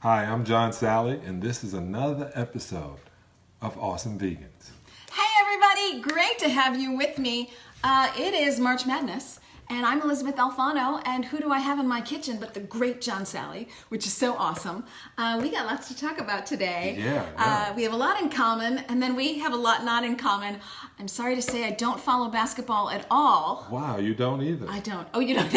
Hi, I'm John Salley, and this is another episode of Awesome Vegans. Hey everybody, great to have you with me. It is March Madness, and I'm Elysabeth Alfano, and who do I have in my kitchen but the great John Salley, which is so awesome. We got lots to talk about today. Yeah. We have a lot in common, and then we have a lot not in common. I'm sorry to say I don't follow basketball at all. Wow, you don't either. I don't. Oh, you don't?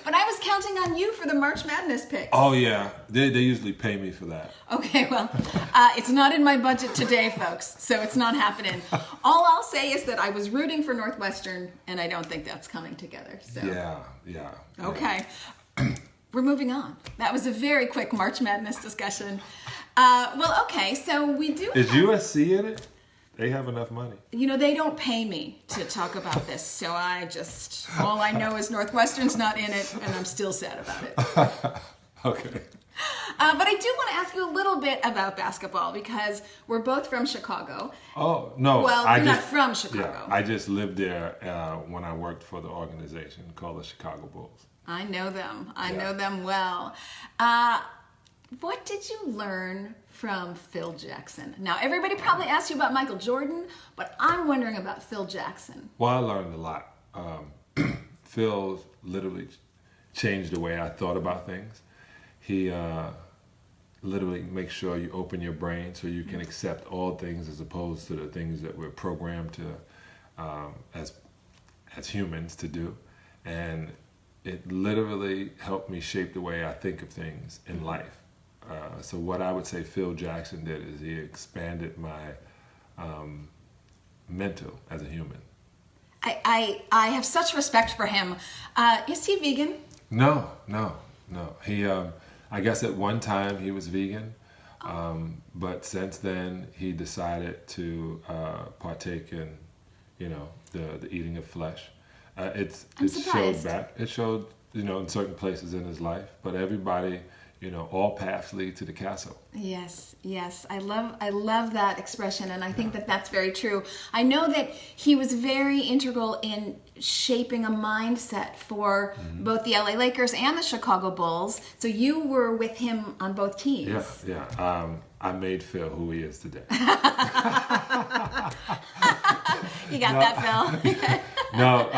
But I was counting on you for the March Madness picks. Oh, yeah. They usually pay me for that. Okay, well, it's not in my budget today, folks, so it's not happening. All I'll say is that I was rooting for Northwestern, and I don't think that's coming together. So. Yeah. Okay. We're moving on. That was a very quick March Madness discussion. Okay, so we do Is USC in it? They have enough money. You know, they don't pay me to talk about this, so all I know is Northwestern's not in it, and I'm still sad about it. Okay. But I do want to ask you a little bit about basketball, because we're both from Chicago. Oh, no. Well, you're not from Chicago. Yeah, I just lived there when I worked for the organization called the Chicago Bulls. I know them. I know them well. What did you learn from Phil Jackson? Now, everybody probably asked you about Michael Jordan, but I'm wondering about Phil Jackson. Well, I learned a lot. Phil literally changed the way I thought about things. He literally makes sure you open your brain so you can accept all things as opposed to the things that we're programmed to as humans to do. And it literally helped me shape the way I think of things in life. So what I would say Phil Jackson did is he expanded my mental as a human. I have such respect for him. Is he vegan? No. He, I guess at one time he was vegan, but since then he decided to partake in, the eating of flesh. It showed, in certain places in his life, but everybody, all paths lead to the castle. Yes. I love that expression, and I think that that's very true. I know that he was very integral in shaping a mindset for both the LA Lakers and the Chicago Bulls. So you were with him on both teams. Yeah. I made Phil who he is today. You got that, Phil? No,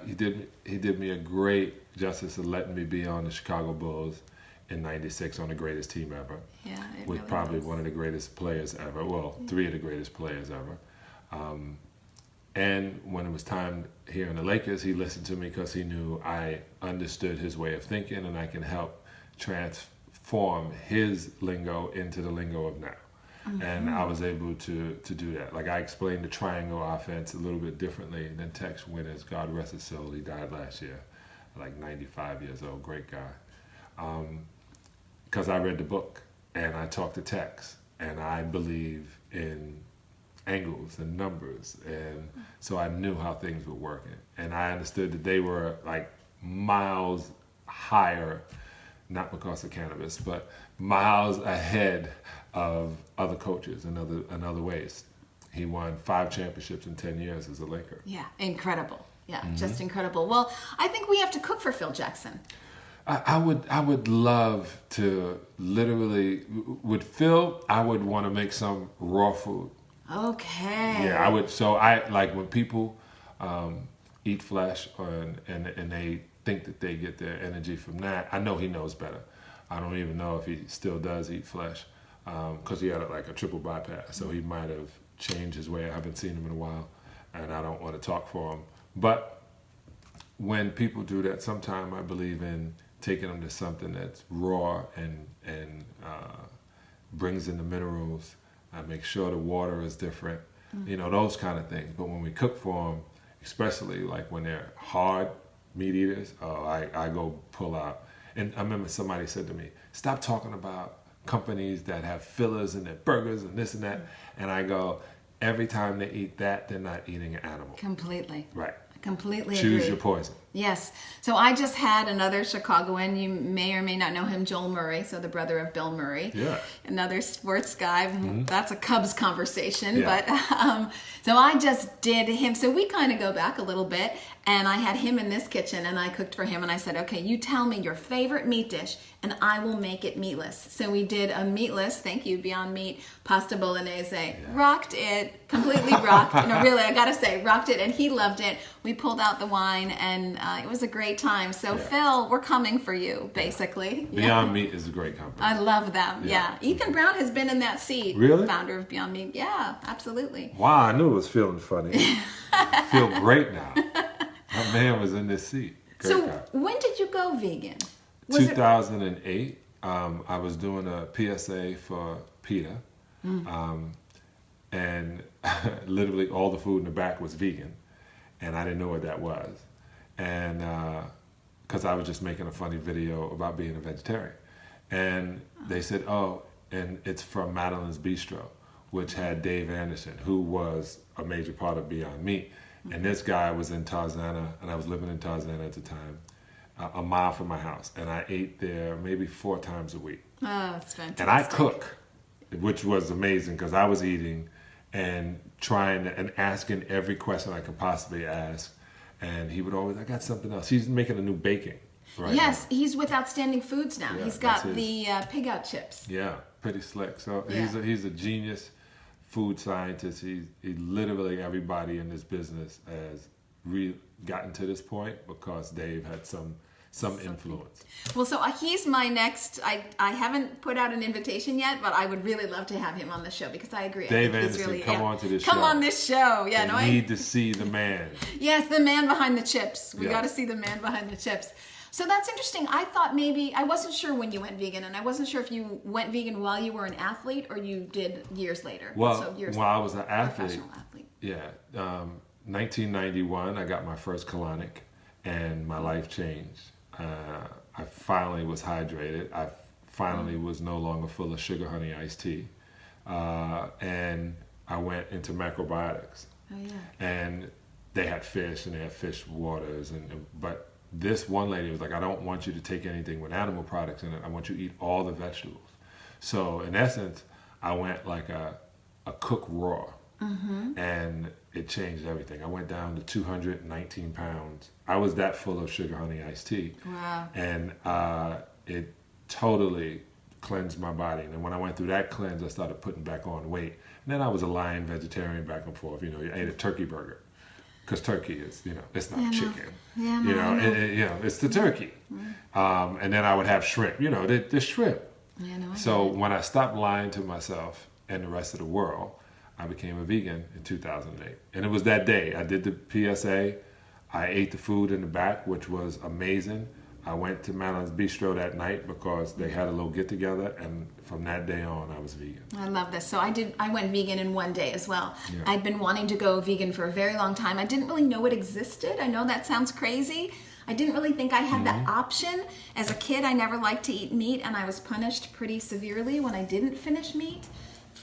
he did me a great justice of letting me be on the Chicago Bulls in '96 on the greatest team ever. Yeah, it with really probably was. one of the greatest players ever. Well, three of the greatest players ever. And when it was time here in the Lakers, he listened to me because he knew I understood his way of thinking and I can help transform his lingo into the lingo of now. And I was able to do that. Like I explained the triangle offense a little bit differently than Tex Winters. God rest his soul. He died last year, like 95 years old. Great guy. Because I read the book and I talked to Tex, and I believe in angles and numbers, and so I knew how things were working, and I understood that they were like miles higher, not because of cannabis, but miles ahead of other coaches in other ways. He won 5 championships in 10 years as a Laker. Yeah, incredible. Yeah, just incredible. Well, I think we have to cook for Phil Jackson. I would love to literally, with Phil, I would want to make some raw food. Okay. Yeah, I would. So I like when people eat flesh and they think that they get their energy from that. I know he knows better. I don't even know if he still does eat flesh because he had like a triple bypass. So he might have changed his way. I haven't seen him in a while, and I don't want to talk for him. But when people do that, sometimes I believe in taking them to something that's raw and brings in the minerals. I make sure the water is different, those kind of things. But when we cook for them, especially like when they're hard meat eaters, I go pull out. And I remember somebody said to me, stop talking about companies that have fillers in their burgers and this and that. And I go, every time they eat that, they're not eating an animal. Completely. Right. Completely Choose agree. your poison. Yes. So I just had another Chicagoan. You may or may not know him, Joel Murray. So the brother of Bill Murray. Yeah. Another sports guy. That's a Cubs conversation. Yeah. But so I just did him. So we kind of go back a little bit. And I had him in this kitchen and I cooked for him. And I said, okay, you tell me your favorite meat dish and I will make it meatless. So we did a meatless, thank you, Beyond Meat, pasta bolognese. Yeah. Rocked it, completely rocked. No, really, I gotta say, rocked it. And he loved it. We pulled out the wine and it was a great time. So Phil, we're coming for you, basically. Beyond Meat is a great company. I love them, yeah. Ethan Brown has been in that seat. Really? Founder of Beyond Meat. Yeah, absolutely. Wow, I knew it was feeling funny. I feel great now. That man was in this seat. Great So guy. when did you go vegan? Was 2008, I was doing a PSA for PETA, and literally all the food in the back was vegan, and I didn't know what that was, and because I was just making a funny video about being a vegetarian, and they said, oh, and it's from Madeline's Bistro, which had Dave Anderson, who was a major part of Beyond Meat. And this guy was in Tarzana, and I was living in Tarzana at the time, a mile from my house. And I ate there maybe 4 times a week. Oh, it's fantastic. And I cook, which was amazing because I was eating and trying and asking every question I could possibly ask. And he would always, I got something else. He's making a new baking right Yes, now. he's with Outstanding Foods now. Yeah, He's got that's the pig out chips. Yeah, pretty slick. So Yeah. he's a genius food scientist. He literally everybody in this business has gotten to this point because Dave had some influence. Well, so he's my next. I haven't put out an invitation yet, but I would really love to have him on the show because I agree. Dave I think he's Anderson, really, come on to this show. Come on this show. Yeah, I need to see the man. Yes, the man behind the chips. We Yeah. got to see the man behind the chips. So that's interesting. I thought maybe, I wasn't sure when you went vegan, and I wasn't sure if you went vegan while you were an athlete or you did years later. Well, so years while I was an athlete, professional athlete. yeah, 1991, I got my first colonic, and my life changed. I finally was hydrated. I finally was no longer full of sugar, honey, iced tea, and I went into macrobiotics. Oh, yeah. And they had fish, and they had fish waters, but this one lady was like, I don't want you to take anything with animal products in it. I want you to eat all the vegetables. So in essence, I went like a cook raw, and it changed everything. I went down to 219 pounds. I was that full of sugar, honey, iced tea. Wow. And it totally cleansed my body. And then when I went through that cleanse, I started putting back on weight. And then I was a lion vegetarian back and forth. You ate a turkey burger. Because turkey is, it's not chicken. Yeah, no, It's the turkey. And then I would have shrimp, the shrimp. Yeah, no, I So get it. when I stopped lying to myself and the rest of the world, I became a vegan in 2008. And it was that day. I did the PSA. I ate the food in the back, which was amazing. I went to Madeline's Bistro that night because they had a little get together, and from that day on, I was vegan. I love this. So I went vegan in one day as well. Yeah. I'd been wanting to go vegan for a very long time. I didn't really know it existed. I know that sounds crazy. I didn't really think I had that option. As a kid, I never liked to eat meat, and I was punished pretty severely when I didn't finish meat.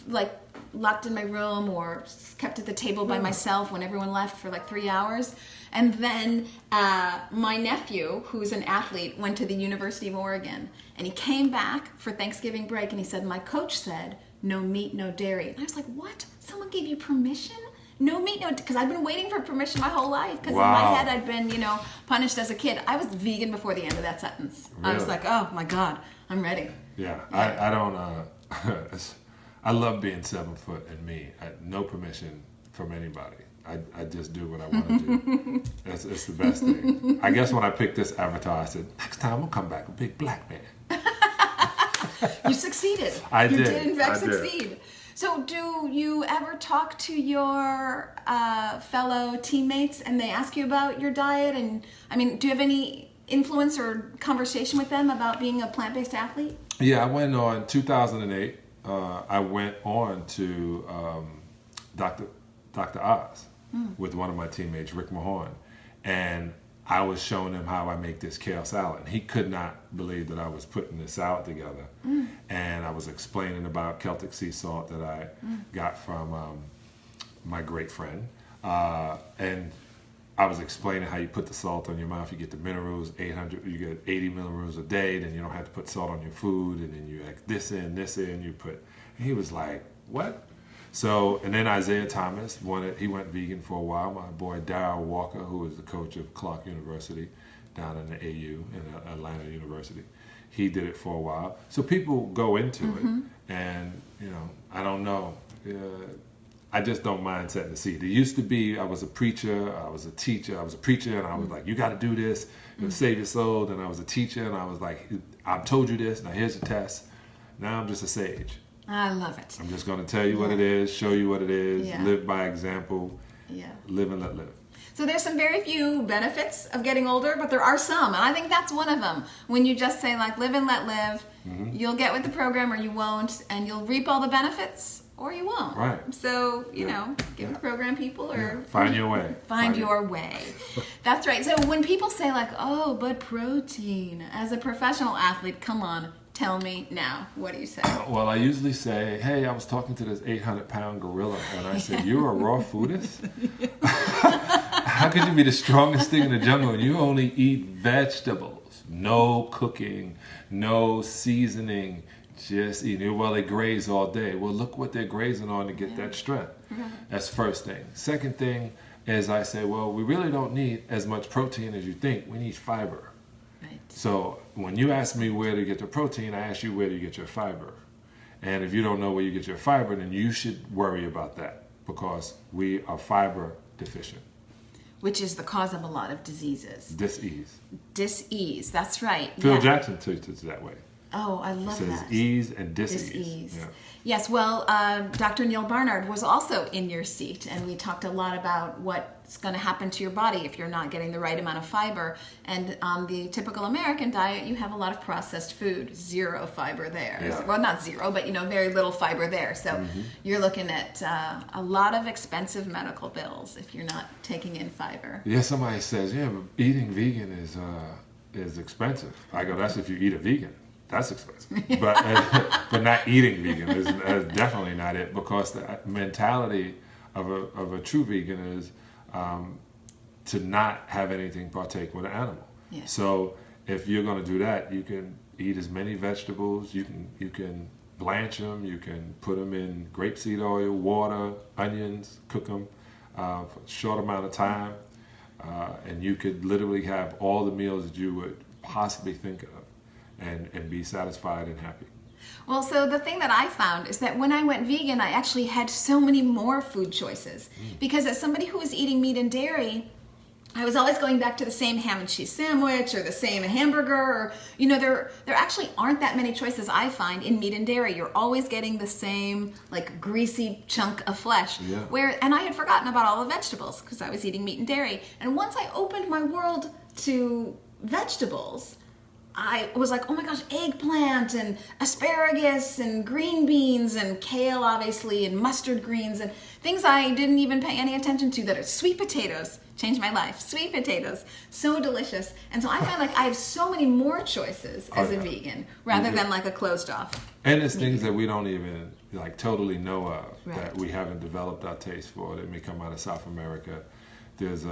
Like locked in my room or kept at the table by myself when everyone left for like 3 hours. And then my nephew, who's an athlete, went to the University of Oregon, and he came back for Thanksgiving break, and he said, my coach said, no meat, no dairy. And I was like, what? Someone gave you permission? No meat, no, because I've been waiting for permission my whole life. Because in my head, I'd been, punished as a kid. I was vegan before the end of that sentence. Really? I was like, oh my God, I'm ready. Yeah. I don't, I love being 7 foot and me. No permission from anybody. I just do what I want to do. It's the best thing. I guess when I picked this avatar, I said, next time I'll come back a big black man. You succeeded. You did in fact I did. succeed. So do you ever talk to your fellow teammates and they ask you about your diet? And I mean, do you have any influence or conversation with them about being a plant-based athlete? Yeah, I went on 2008. I went on to Dr. Oz with one of my teammates, Rick Mahorn, and I was showing him how I make this kale salad. He could not believe that I was putting this salad together, and I was explaining about Celtic sea salt that I got from my great friend, and I was explaining how you put the salt on your mouth. You get the minerals, 800. You get 80 minerals a day. Then you don't have to put salt on your food. And then you add this in. You put. And he was like, "What?" So, and then Isaiah Thomas he went vegan for a while. My boy Darryl Walker, who is the coach of Clark University down in the AU in Atlanta University, he did it for a while. So people go into it, and I don't know. I just don't mind setting the seed. It used to be I was a preacher, I was a teacher, I was a preacher, and I was like, you got to do this, it'll save your soul. Then I was a teacher, and I was like, I've told you this, now here's the test. Now I'm just a sage. I love it. I'm just going to tell you what it is, show you what it is, live by example, live and let live. So there's some very few benefits of getting older, but there are some, and I think that's one of them. When you just say like live and let live, you'll get with the program or you won't, and you'll reap all the benefits or you won't. Right. So, give the program people or find your way. Find your way. That's right. So when people say like, oh, but protein, as a professional athlete, come on, tell me now. What do you say? Well, I usually say, hey, I was talking to this 800-pound gorilla, and I said, you're a raw foodist? How could you be the strongest thing in the jungle and you only eat vegetables? No cooking, no seasoning, just eating. Well, they graze all day. Well, look what they're grazing on to get that strength. That's first thing. Second thing is I say, well, we really don't need as much protein as you think. We need fiber. So when you ask me where to get the protein, I ask you where do you get your fiber. And if you don't know where you get your fiber, then you should worry about that because we are fiber deficient. Which is the cause of a lot of diseases. Dis-ease, that's right. Phil Jackson teaches that way. Oh, I love that. It says ease and dis-ease. Yeah. Yes, well, Dr. Neil Barnard was also in your seat, and we talked a lot about what's going to happen to your body if you're not getting the right amount of fiber. And on the typical American diet, you have a lot of processed food, zero fiber there. Yeah. Well, not zero, but very little fiber there. So you're looking at a lot of expensive medical bills if you're not taking in fiber. Yeah, somebody says, but eating vegan is expensive. I go, that's if you eat a vegan. That's expensive, but not eating vegan is definitely not it because the mentality of a true vegan is to not have anything partake with an animal. Yes. So if you're going to do that, you can eat as many vegetables. You can blanch them. You can put them in grapeseed oil, water, onions, cook them for a short amount of time, and you could literally have all the meals that you would possibly think of. And be satisfied and happy. Well, so the thing that I found is that when I went vegan, I actually had so many more food choices. Because as somebody who was eating meat and dairy, I was always going back to the same ham and cheese sandwich or the same hamburger. Or, there actually aren't that many choices I find in meat and dairy. You're always getting the same greasy chunk of flesh. Yeah. And I had forgotten about all the vegetables because I was eating meat and dairy. And once I opened my world to vegetables, I was like, oh my gosh, eggplant and asparagus and green beans and kale, obviously, and mustard greens and things I didn't even pay any attention to that are sweet potatoes. Changed my life. Sweet potatoes. So delicious. And so I find I have so many more choices as a vegan rather than a closed off. And it's things that we don't even totally know of that we haven't developed our taste for. That may come out of South America. There's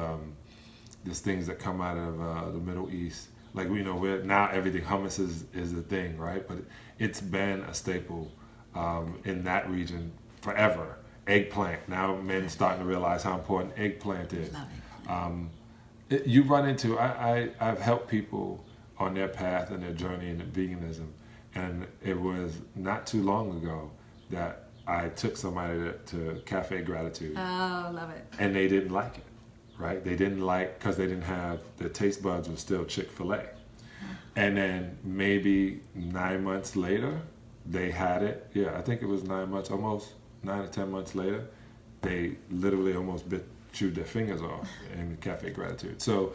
things that come out of the Middle East. We're now everything hummus is the thing, right? But it's been a staple in that region forever. Eggplant. Now men starting to realize how important eggplant is. You run into I've helped people on their path and their journey into veganism, and it was not too long ago that I took somebody to Cafe Gratitude. Oh, love it. And they didn't like it. Right? They didn't because they didn't have, their taste buds were still Chick-fil-A. And then maybe 9 months later, they had it. Yeah, I think it was 9 months, almost 9 or 10 months later, they literally almost chewed their fingers off in Cafe Gratitude. So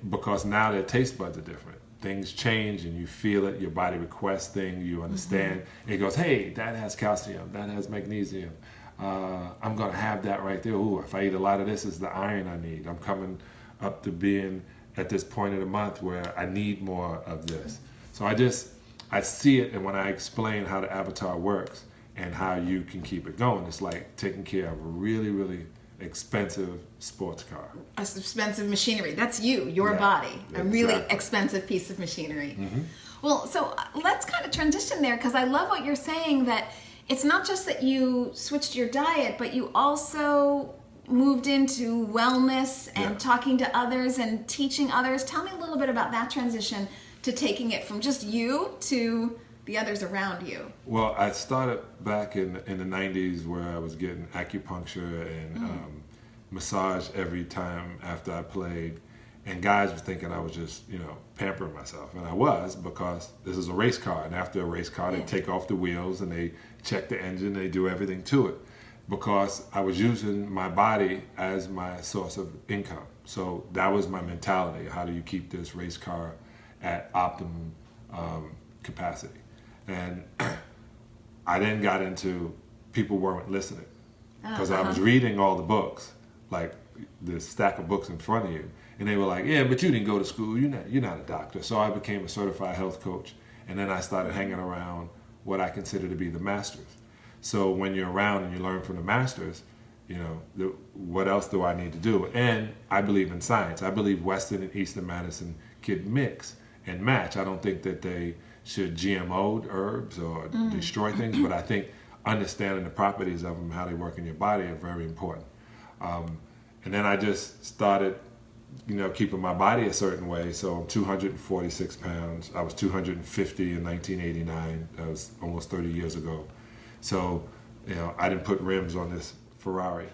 because now their taste buds are different. Things change and you feel it, your body requests things, you understand. It goes, hey, that has calcium, that has magnesium. I'm going to have that right there. Ooh, if I eat a lot of this, it's the iron I need. I'm coming up to being at this point of the month where I need more of this. So I see it, and when I explain how the avatar works and how you can keep it going, it's like taking care of a really, really expensive sports car. Expensive machinery. That's your Yeah, body. A really exactly. expensive piece of machinery. Well, so let's kind of transition there, because I love what you're saying, that it's not just that you switched your diet, but you also moved into wellness and Yeah. talking to others and teaching others. Tell me a little bit about that transition to taking it from just you to the others around you. Well, I started back in the 90s where I was getting acupuncture and massage every time after I played. And guys were thinking I was just, pampering myself. And I was, because this is a race car. And after a race car, they take off the wheels and they check the engine, they do everything to it. Because I was using my body as my source of income. So that was my mentality. How do you keep this race car at optimum capacity? And I then got into people weren't listening. Because I was reading all the books, like the stack of books in front of you. And they were like, yeah, but you didn't go to school. You're not a doctor. So I became a certified health coach. And then I started hanging around what I consider to be the masters. So when you're around and you learn from the masters, what else do I need to do? And I believe in science. I believe Western and Eastern medicine can mix and match. I don't think that they should GMO herbs or destroy things, but I think understanding the properties of them, how they work in your body, are very important. And then I just started keeping my body a certain way. So I'm 246 pounds. I was 250 in 1989. That was almost 30 years ago. So, I didn't put rims on this Ferrari.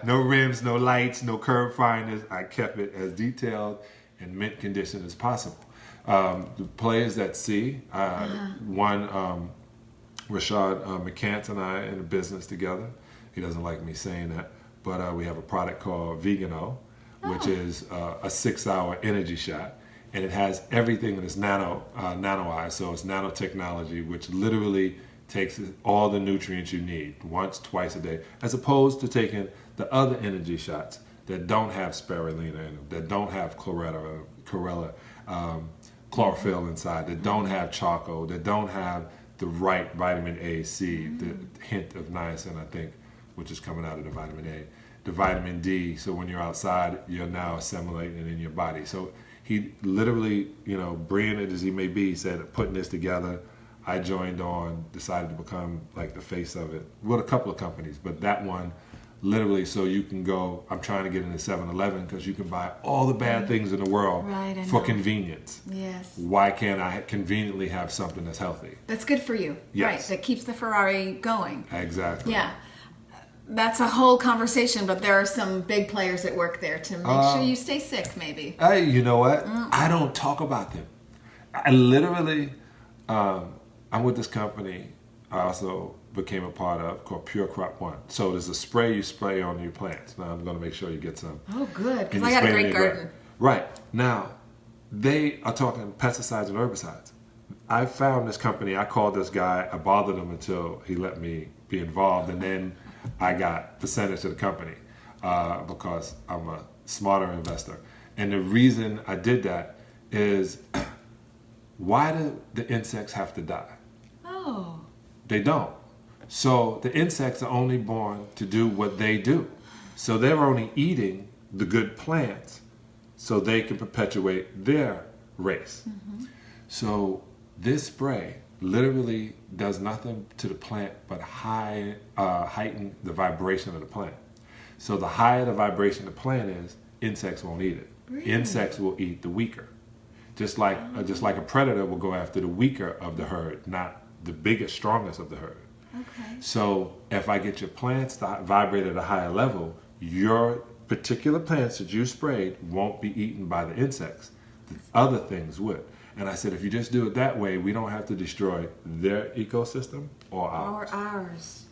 No rims, no lights, no curb finders. I kept it as detailed and mint condition as possible. The players that see, one, Rashad McCants and I in a business together. He doesn't like me saying that, but we have a product called Vegano, which is a 6-hour energy shot, and it has everything in its nanoized. So it's nanotechnology, which literally takes all the nutrients you need once, twice a day, as opposed to taking the other energy shots that don't have spirulina in them, that don't have chlorophyll inside, that don't have charcoal, that don't have the right vitamin A, C, the hint of niacin, I think, which is coming out of the vitamin A. The vitamin D, so when you're outside, you're now assimilating it in your body. So he literally, brilliant as he may be, said, putting this together, I joined on, decided to become like the face of it with a couple of companies, but that one literally, so you can go, I'm trying to get into 7-Eleven because you can buy all the bad things in the world for convenience. Yes. Why can't I conveniently have something that's healthy? That's good for you. Yes. Right. That keeps the Ferrari going. Exactly. Yeah. That's a whole conversation, but there are some big players that work there to make sure you stay sick, maybe. Hey, you know what? I don't talk about them. I literally, I'm with this company I also became a part of called Pure Crop One. So there's a spray you spray on your plants. Now I'm going to make sure you get some. Oh, good, because And I you got a spray it in great your garden. Right. Now, they are talking pesticides and herbicides. I found this company. I called this guy. I bothered him until he let me be involved. And then I got percentage of the company because I'm a smarter investor. And the reason I did that is why do the insects have to die? Oh. They don't. So the insects are only born to do what they do. So they're only eating the good plants so they can perpetuate their race. Mm-hmm. So this spray literally does nothing to the plant but heighten the vibration of the plant. So the higher the vibration of the plant is, insects won't eat it. Really? Insects will eat the weaker. Just like a predator will go after the weaker of the herd, not the biggest, strongest of the herd. Okay. So if I get your plants to vibrate at a higher level, your particular plants that you sprayed won't be eaten by the insects. The other things would. And I said, if you just do it that way, we don't have to destroy their ecosystem or ours. Or ours.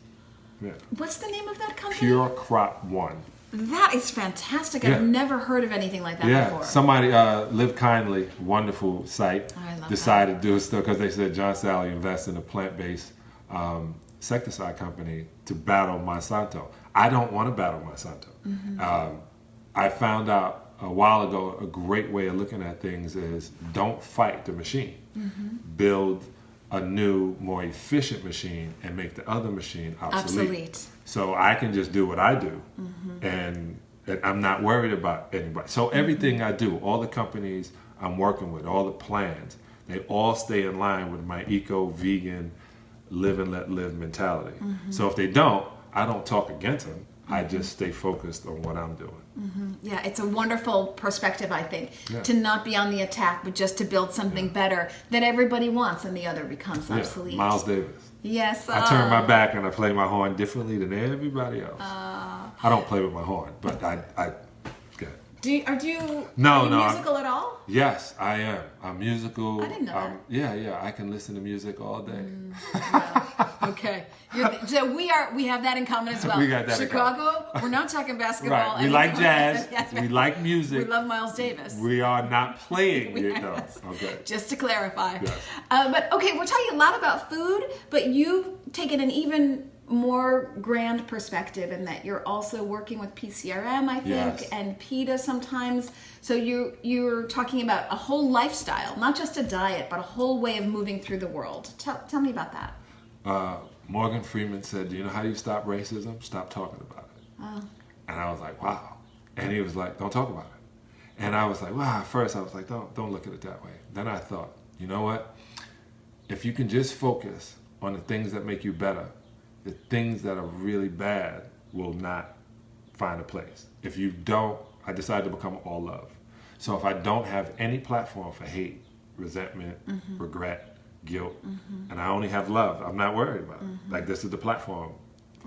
Yeah. What's the name of that company? Pure Crop One. That is fantastic. Yeah. I've never heard of anything like that Yeah, before. somebody, Live Kindly, wonderful site, I love decided to do it still because they said John Salley invested in a plant-based insecticide company to battle Monsanto. I don't want to battle Monsanto. Mm-hmm. I found out a while ago a great way of looking at things is don't fight the machine. Mm-hmm. Build a new, more efficient machine and make the other machine obsolete. So I can just do what I do, and I'm not worried about anybody. So everything I do, all the companies I'm working with, all the plans, they all stay in line with my eco-vegan, live and let live mentality. So if they don't, I don't talk against them. I just stay focused on what I'm doing. Yeah, it's a wonderful perspective, I think, to not be on the attack, but just to build something better that everybody wants, and the other becomes obsolete. Miles Davis. Yes. I turn my back and I play my horn differently than everybody else. I don't play with my horn, but I good. Are you musical at all? Yes, I am. I'm musical. I didn't know that. Yeah. I can listen to music all day. Okay. So we have that in common as well. We got that Chicago, we're not talking basketball. Right. We like jazz. Yes. We like music. We love Miles Davis. We are not playing it though. Yes. Okay. Just to clarify. Yes. But okay, we're talking a lot about food, but you've taken an even more grand perspective in that you're also working with PCRM, I think, Yes. and PETA sometimes. So you're talking about a whole lifestyle, not just a diet, but a whole way of moving through the world. Tell me about that. Morgan Freeman said, "Do you know how you stop racism? Stop talking about it." Oh. And I was like, "Wow." And he was like, "Don't talk about it." And I was like, "Wow." At first, I was like, "Don't look at it that way." Then I thought, you know what? If you can just focus on the things that make you better, the things that are really bad will not find a place. If you don't, I decided to become all love. So if I don't have any platform for hate, resentment, regret, guilt, and I only have love, I'm not worried about it. Like, this is the platform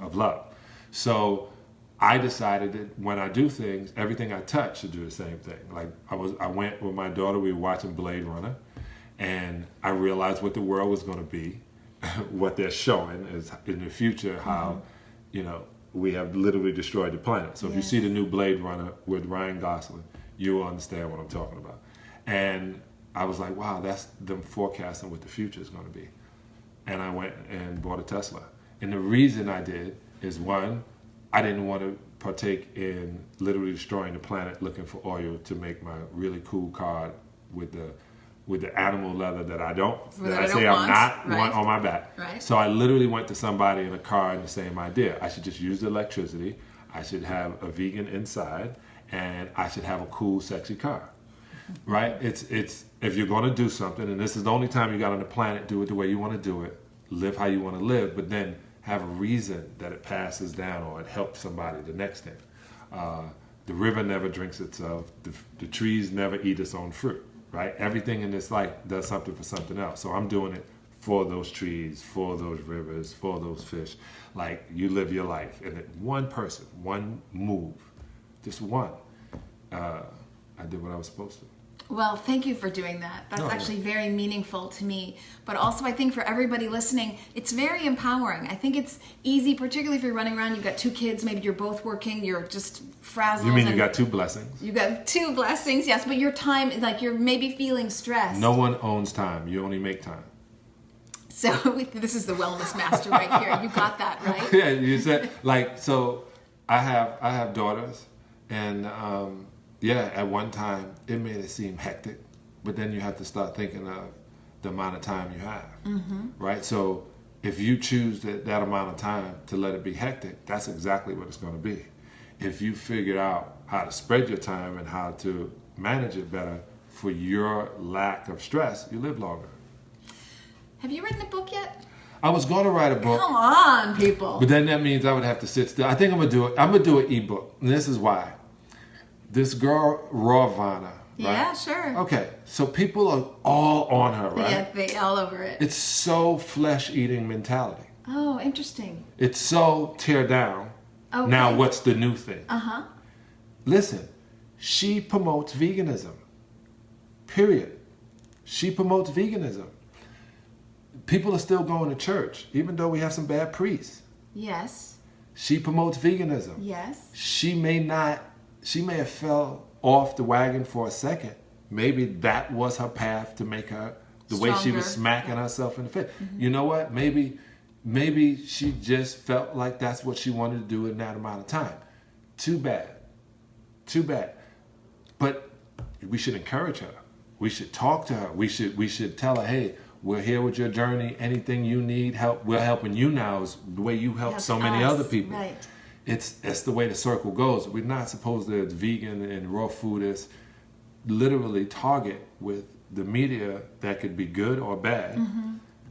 of love. So I decided that when I do things, everything I touch should do the same thing. Like, I went with my daughter, we were watching Blade Runner, and I realized what the world was going to be. What they're showing is in the future how, we have literally destroyed the planet. So if you see the new Blade Runner with Ryan Gosling, you will understand what I'm talking about. And I was like, wow, that's them forecasting what the future is going to be. And I went and bought a Tesla. And the reason I did is, one, I didn't want to partake in literally destroying the planet looking for oil to make my really cool car with the animal leather that I say I'm not want on my back. Right. So I literally went to somebody in a car and the same idea. I should just use the electricity. I should have a vegan inside, and I should have a cool, sexy car. Right? It's if you're going to do something, and this is the only time you got on the planet, do it the way you want to do it, live how you want to live, but then have a reason that it passes down or it helps somebody the next day. The river never drinks itself. The trees never eat its own fruit. Right? Everything in this life does something for something else. So I'm doing it for those trees, for those rivers, for those fish. Like, you live your life. And one person, one move, just one, I did what I was supposed to. Well, thank you for doing that. That's actually very meaningful to me. But also, I think for everybody listening, it's very empowering. I think it's easy, particularly if you're running around, you've got 2 kids, maybe you're both working, you're just frazzled. You mean you got 2 blessings? You got 2 blessings, yes. But your time, like, you're maybe feeling stressed. No one owns time. You only make time. So this is the wellness master right here. You got that, right? Yeah, you said, so I have daughters, and at one time it made it seem hectic, but then you have to start thinking of the amount of time you have, right? So if you choose that amount of time to let it be hectic, that's exactly what it's going to be. If you figure out how to spread your time and how to manage it better for your lack of stress, you live longer. Have you written a book yet? I was going to write a book. Come on, people. But then that means I would have to sit still. I think I'm going to do it. I'm going to do an ebook. And this is why. This girl, Ravana, right? Yeah, sure. Okay, so people are all on her, right? Yeah, they all over it. It's so flesh-eating mentality. Oh, interesting. It's so tear down. Okay. Now what's the new thing? Uh-huh. Listen, she promotes veganism. Period. She promotes veganism. People are still going to church, even though we have some bad priests. Yes. She promotes veganism. Yes. She may have fell off the wagon for a second. Maybe that was her path to make her the way she was smacking herself in the face. Mm-hmm. You know what? Maybe she just felt like that's what she wanted to do in that amount of time. Too bad. But we should encourage her. We should talk to her. We should tell her, hey, We're here with your journey. Anything you need help, we're helping you now. Is the way you help Help so many us, other people. right. It's the way the circle goes. We're not supposed to vegan and raw food is literally target with the media that could be good or bad.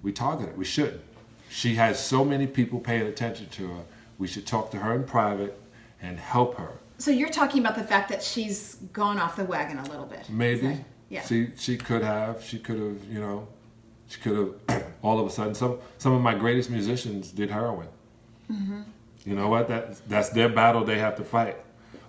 We target it. We shouldn't. She has so many people paying attention to her. We should talk to her in private and help her. So you're talking about the fact that she's gone off the wagon a little bit. Maybe. Yeah. She could have, all of a sudden, some of my greatest musicians did heroin. You know what? That's their battle they have to fight.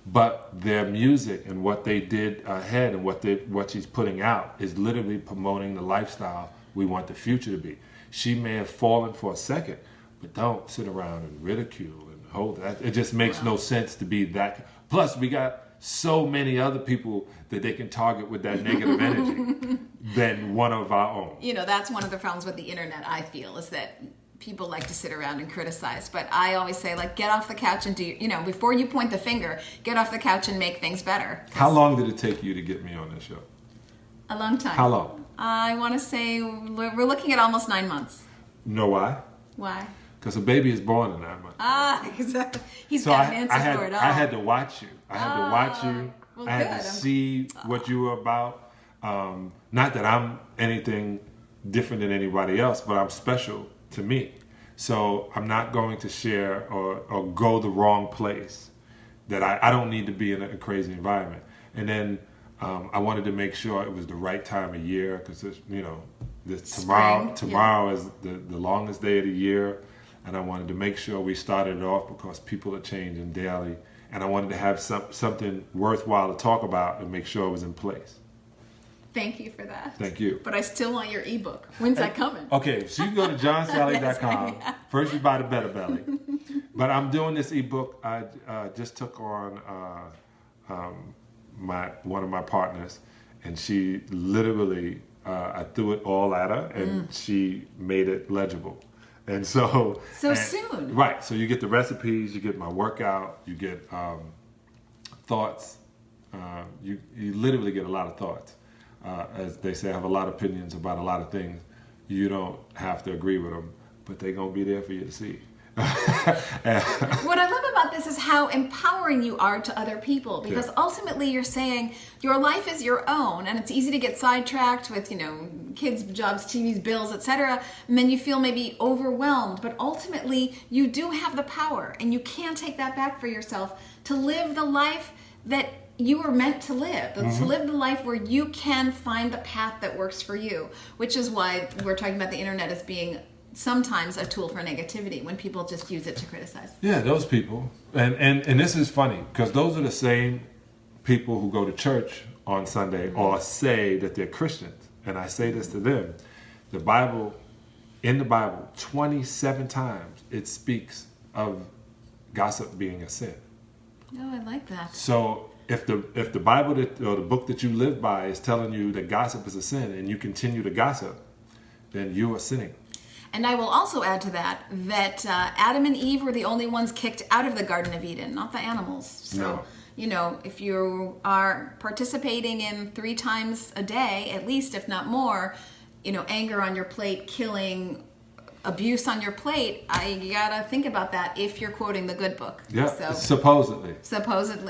But their music and what they did ahead and what she's putting out is literally promoting the lifestyle we want the future to be. She may have fallen for a second, but don't sit around and ridicule and hold that. It just makes no sense to be that. Plus, we got so many other people that they can target with that negative energy than one of our own. You know, that's one of the problems with the internet, I feel, is that people like to sit around and criticize. But I always say, like, get off the couch and before you point the finger, get off the couch and make things better. How long did it take you to get me on this show? A long time. How long? I want to say we're looking at almost 9 months. Know why? Why? Because a baby is born in 9 months. Exactly. He's So got an answer for it all. I had to watch you. I Well, had good. to see what you were about. Not that I'm anything different than anybody else, but I'm special to me. So I'm not going to share or go the wrong place. That I don't need to be in a crazy environment. And then I wanted to make sure it was the right time of year because tomorrow is the longest day of the year. And I wanted to make sure we started it off because people are changing daily. And I wanted to have something worthwhile to talk about and make sure it was in place. Thank you for that. Thank you. But I still want your ebook. When's that coming? Okay, so you can go to johnsalley.com. That's right, yeah. First you buy the Better Belly. But I'm doing this ebook. I just took on one of my partners, and she literally, I threw it all at her, and she made it legible. And soon. Right. So you get the recipes, you get my workout, you get thoughts. You literally get a lot of thoughts. As they say, I have a lot of opinions about a lot of things. You don't have to agree with them, but they're going to be there for you to see. What I love about this is how empowering you are to other people, because ultimately you're saying your life is your own, and it's easy to get sidetracked with kids, jobs, TVs, bills, etc., and then you feel maybe overwhelmed. But ultimately you do have the power, and you can take that back for yourself to live the life that you were meant to live, to live the life where you can find the path that works for you, which is why we're talking about the internet as being sometimes a tool for negativity when people just use it to criticize. Yeah, those people. And this is funny because those are the same people who go to church on Sunday or say that they're Christians. And I say this to them. In the Bible, 27 times it speaks of gossip being a sin. Oh, I like that. So if the Bible or the book that you live by is telling you that gossip is a sin and you continue to gossip, then you are sinning. And I will also add to that Adam and Eve were the only ones kicked out of the Garden of Eden, not the animals. So, if you are participating in 3 times a day, at least, if not more, anger on your plate, killing, abuse on your plate, you gotta think about that if you're quoting the good book. Yeah, so, supposedly.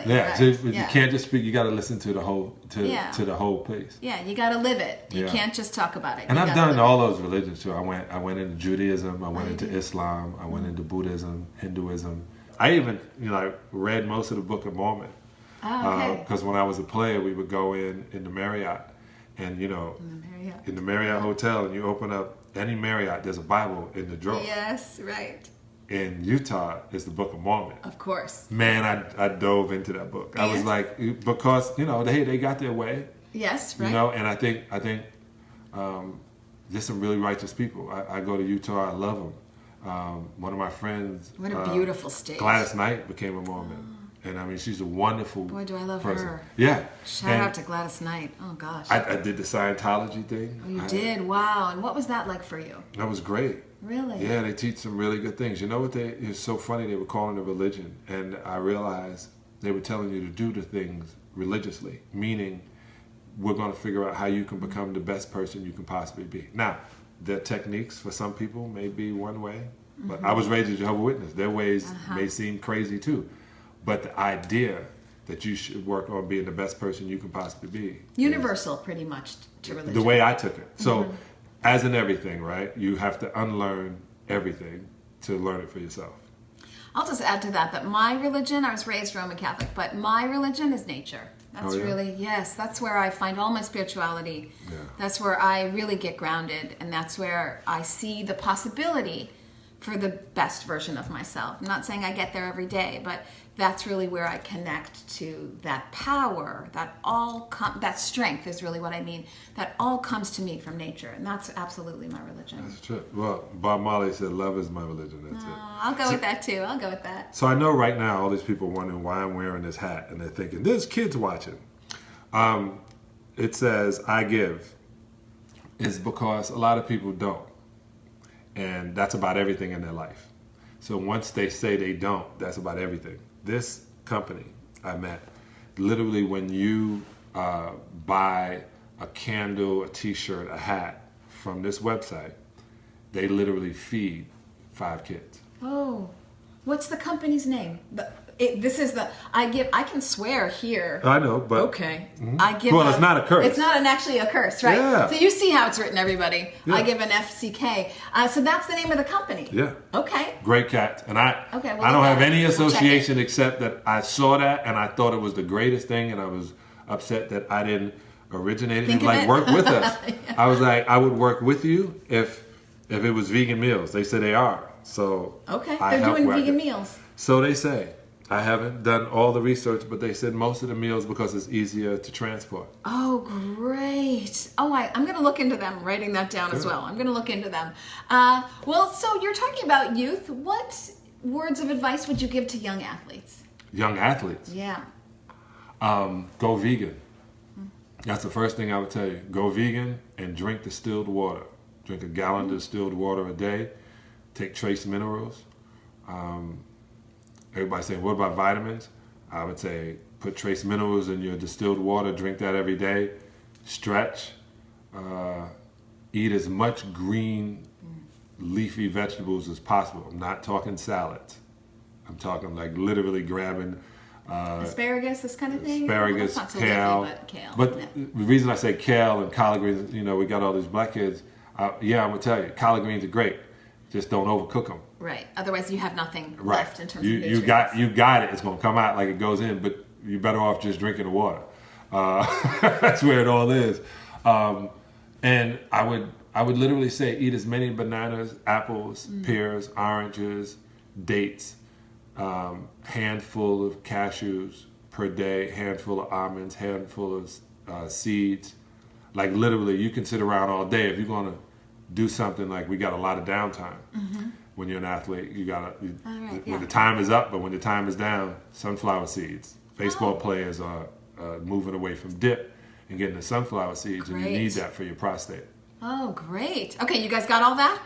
Yeah. Right. So you can't just speak. You got to listen to the whole to the whole piece. Yeah, you gotta live it. You can't just talk about it. And I've done all those religions too. I went into Judaism. I went into Islam. I went into Buddhism, Hinduism. I even I read most of the Book of Mormon. Oh, okay. Because when I was a player, we would go in the Marriott, and in the Marriott hotel, and you open up any Marriott, there's a Bible in the drawer. Yes, right. In Utah, it's the Book of Mormon. Of course. Man, I dove into that book. I was like, because they got their way. Yes, right. And I think there's some really righteous people. I go to Utah. I love them. One of my friends. What a beautiful state. Gladys Knight became a Mormon. And I mean, she's a wonderful Boy, do I love person. her. Yeah. Shout out to Gladys Knight. Oh, gosh. I did the Scientology thing. Oh, you did? Wow. And what was that like for you? That was great. Really? Yeah, they teach some really good things. You know what it's so funny, they were calling it religion. And I realized they were telling you to do the things religiously, meaning we're going to figure out how you can become the best person you can possibly be. Now, their techniques for some people may be one way. But I was raised as a Jehovah's Witness. Their ways may seem crazy too. But the idea that you should work on being the best person you can possibly be. Universal, pretty much, to religion. The way I took it. So, as in everything, right? You have to unlearn everything to learn it for yourself. I'll just add to that my religion, I was raised Roman Catholic, but my religion is nature. That's really, yes, that's where I find all my spirituality. Yeah. That's where I really get grounded, and that's where I see the possibility for the best version of myself. I'm not saying I get there every day, but that's really where I connect to that power, that strength is really what I mean. That all comes to me from nature, and that's absolutely my religion. That's true. Well, Bob Marley said, "Love is my religion." That's it. I'll go with that too. I'll go with that. So I know right now all these people wondering why I'm wearing this hat, and they're thinking, "There's kids watching." It says, "I give." It's because a lot of people don't, and that's about everything in their life. So once they say they don't, that's about everything. This company I met, literally when you buy a candle, a t-shirt, a hat from this website, they literally feed 5 kids. Oh, what's the company's name? I can swear here. I know, but... Okay. Well, it's not a curse. It's not actually a curse, right? Yeah. So you see how it's written, everybody. Yeah. I give an FCK. So that's the name of the company. Yeah. Okay. Great Cats. And I we'll don't have any We'll check association except that I saw that and I thought it was the greatest thing, and I was upset that I didn't originate it. Work with us. Yeah. I was like, I would work with you if it was vegan meals. They said they are. So okay. They're doing vegan meals. So they say. I haven't done all the research, but they said most of the meals because it's easier to transport. Oh, great. Oh, I'm going to look into them, writing that down as well. I'm going to look into them. Well, so you're talking about youth. What words of advice would you give to young athletes? Young athletes? Yeah. Go vegan. That's the first thing I would tell you. Go vegan and drink distilled water. Drink a gallon of distilled water a day. Take trace minerals. Everybody's saying, what about vitamins? I would say put trace minerals in your distilled water, drink that every day, stretch, eat as much green leafy vegetables as possible. I'm not talking salads. I'm talking like literally grabbing asparagus, this kind of thing? Asparagus, well, kale. Leafy, but kale. But the reason I say kale and collard greens, we got all these black kids. I'm going to tell you, collard greens are great. Just don't overcook them. Right. Otherwise, you have nothing left in terms of nutrients. You got it. It's going to come out like it goes in, but you're better off just drinking the water. That's where it all is. And I would literally say eat as many bananas, apples, pears, oranges, dates, handful of cashews per day, handful of almonds, handful of seeds. Like literally, you can sit around all day if you're going to do something. Like we got a lot of downtime. When you're an athlete, when the time is up, but when the time is down, sunflower seeds. Baseball players are moving away from dip and getting the sunflower seeds, and you need that for your prostate. Oh, great. Okay, you guys got all that?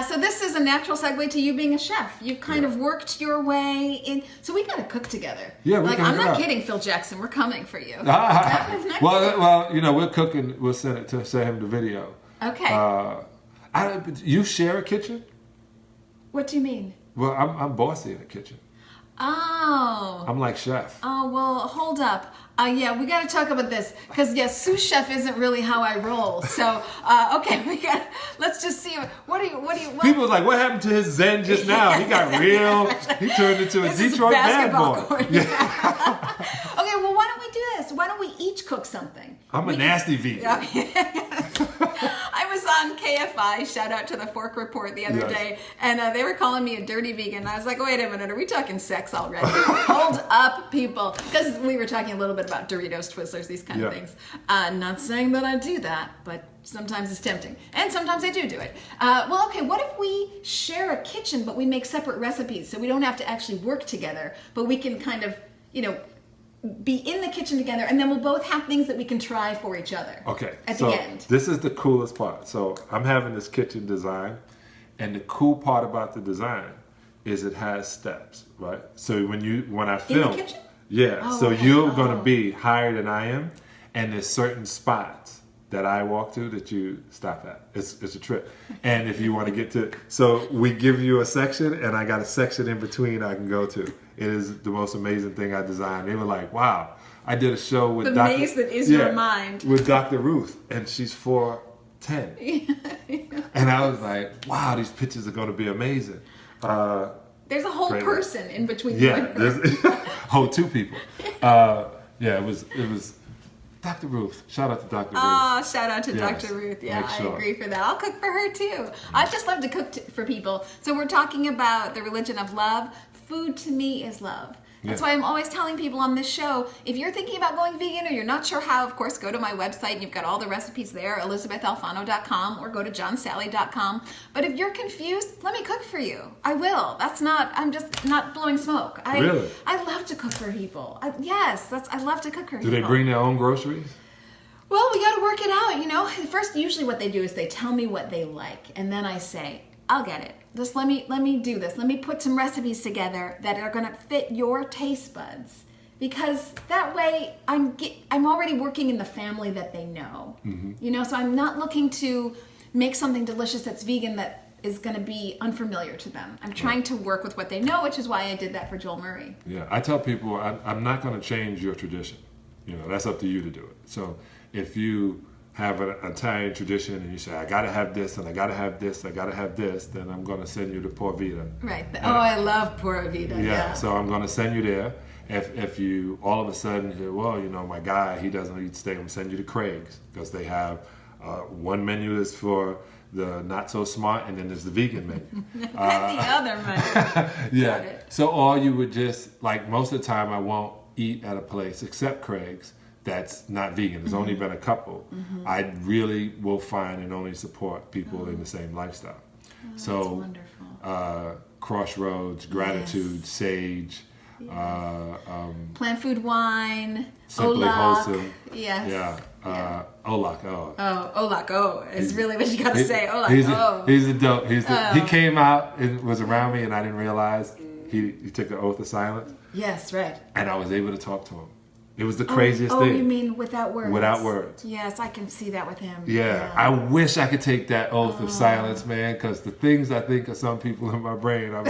So this is a natural segue to you being a chef. You've kind of worked your way in. So we got to cook together. Yeah, I'm not kidding, Phil Jackson. We're coming for you. Well, we're cooking. We'll send him the video. Okay. You share a kitchen? What do you mean? Well, I'm bossy in the kitchen. Oh. I'm like chef. Oh, well, hold up. Yeah, we got to talk about this because sous chef isn't really how I roll. So, okay, let's just see. What do you? People was like, what happened to his zen just now? He got real. He turned into a Detroit bad boy. Yeah. Okay, well, why don't we do this? Why don't we each cook something? I'm a nasty vegan. I was on KFI, shout out to the Fork Report the other day, and they were calling me a dirty vegan. I was like, wait a minute, are we talking sex already? Hold up, people. Because we were talking a little bit about Doritos, Twizzlers, these kind of things. Not saying that I do that, but sometimes it's tempting. And sometimes I do it. Well, okay, what if we share a kitchen, but we make separate recipes so we don't have to actually work together, but we can kind of, be in the kitchen together, and then we'll both have things that we can try for each other. Okay. At the end. This is the coolest part. So I'm having this kitchen design, and the cool part about the design is it has steps, right? So when I film, in the kitchen? you're gonna be higher than I am, and there's certain spots that I walk to that you stop at. It's a trip. And if you want to get to, so we give you a section, and I got a section in between I can go to. It is the most amazing thing I designed. They were like, wow. I did a show with the Dr. maze that is your mind. With Dr. Ruth, and she's 4'10". And I was like, wow, these pictures are going to be amazing. There's a whole person in between. Yeah, there's whole 2 people. Yeah, it was Dr. Ruth. Shout out to Dr. Ruth. Oh, shout out to Yes, Dr. Ruth. Yeah, sure. I agree for that. I'll cook for her too. I just love to cook for people. So we're talking about the religion of love. Food to me is love. That's why I'm always telling people on this show, if you're thinking about going vegan or you're not sure how, of course, go to my website and you've got all the recipes there, ElisabethAlfano.com, or go to johnsalley.com. But if you're confused, let me cook for you. I will. I'm just not blowing smoke. Really? I love to cook for people. I love to cook for people. Do they bring their own groceries? Well, we got to work it out, First, usually what they do is they tell me what they like, and then I say, I'll get it. Just let me do this. Let me put some recipes together that are going to fit your taste buds, because that way I'm already working in the family that they know. So I'm not looking to make something delicious that's vegan that is going to be unfamiliar to them. I'm trying to work with what they know, which is why I did that for Joel Murray. Yeah, I tell people I'm not going to change your tradition. That's up to you to do it. So if you have an Italian tradition and you say, I got to have this and I got to have this, I got to have this, then I'm going to send you to Pura Vida. Right. I love Pura Vida. Yeah. So I'm going to send you there. If you all of a sudden say, well, my guy, he doesn't eat steak, I'm going to send you to Craig's, because they have one menu is for the not so smart, and then there's the vegan menu. And the other menu. Yeah. So all you would just, like, most of the time I won't eat at a place except Craig's that's not vegan. There's only been a couple. I really will find and only support people in the same lifestyle. That's so wonderful. Crossroads, Gratitude, Sage, Plant Food Wine, Simply Olak. Wholesome. Yes. Yeah. Olak. Olak. Is really what you got to say. Olak. He's a dope. He came out and was around me, and I didn't realize he took the oath of silence. Yes, right. And I was able to talk to him. It was the craziest thing. Oh, you mean without words? Without words. Yes, I can see that with him. Yeah. I wish I could take that oath of silence, man, because the things I think of some people in my brain, I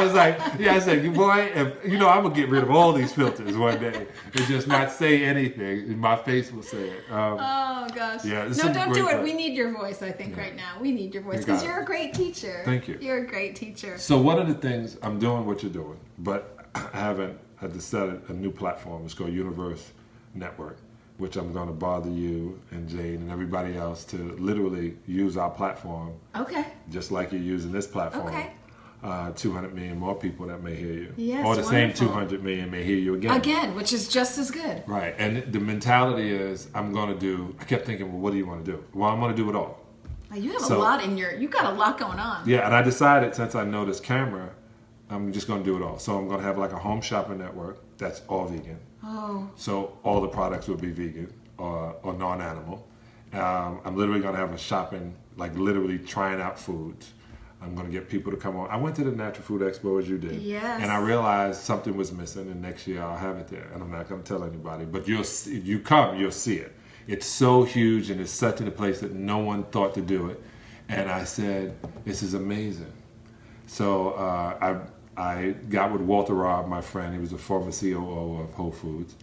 was like, I said, boy, I'm going to get rid of all these filters one day and just not say anything. And my face will say it. Oh, gosh. Yeah, no, don't do it. We need your voice, I think, right now. We need your voice, because you're a great teacher. Thank you. You're a great teacher. So one of the things, I'm doing what you're doing, but I haven't had to set a new platform. It's called Universe Network, which I'm going to bother you and Jane and everybody else to literally use our platform. Okay. Just like you're using this platform. Okay. 200 million more people that may hear you. Yes, or the wonderful. same 200 million may hear you again. Again, which is just as good. Right. And the mentality is, I kept thinking, well, what do you want to do? Well, I'm going to do it all. You have you got a lot going on. Yeah, and I decided, since I know this camera, I'm just going to do it all. So I'm going to have like a home shopping network that's all vegan. Oh. So all the products will be vegan or non-animal. I'm literally going to have a shopping, like literally trying out foods. I'm going to get people to come on. I went to the Natural Food Expo as you did. Yes. And I realized something was missing, and next year I'll have it there. And I'm not going to tell anybody. But you'll see it. It's so huge, and it's such in a place that no one thought to do it. And I said, this is amazing. So I got with Walter Robb, my friend. He was the former COO of Whole Foods.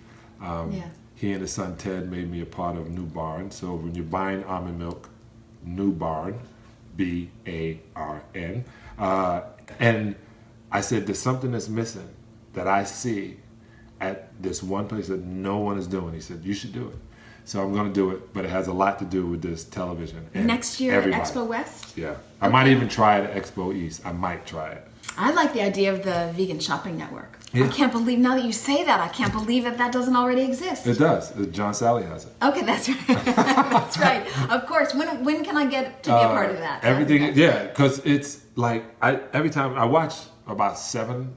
He and his son Ted made me a part of New Barn. So when you're buying almond milk, New Barn, B-A-R-N. And I said, there's something that's missing that I see at this one place that no one is doing. He said, you should do it. So I'm going to do it, but it has a lot to do with this television. And next year at Expo West? Yeah. I might even try it at Expo East. I might try it. I like the idea of the vegan shopping network. Yeah. I can't believe, now that you say that, I can't believe that doesn't already exist. It does. John Salley has it. Okay, that's right. That's right. Of course. When can I get to be a part of that? Everything, because it's like, every time I watch about 7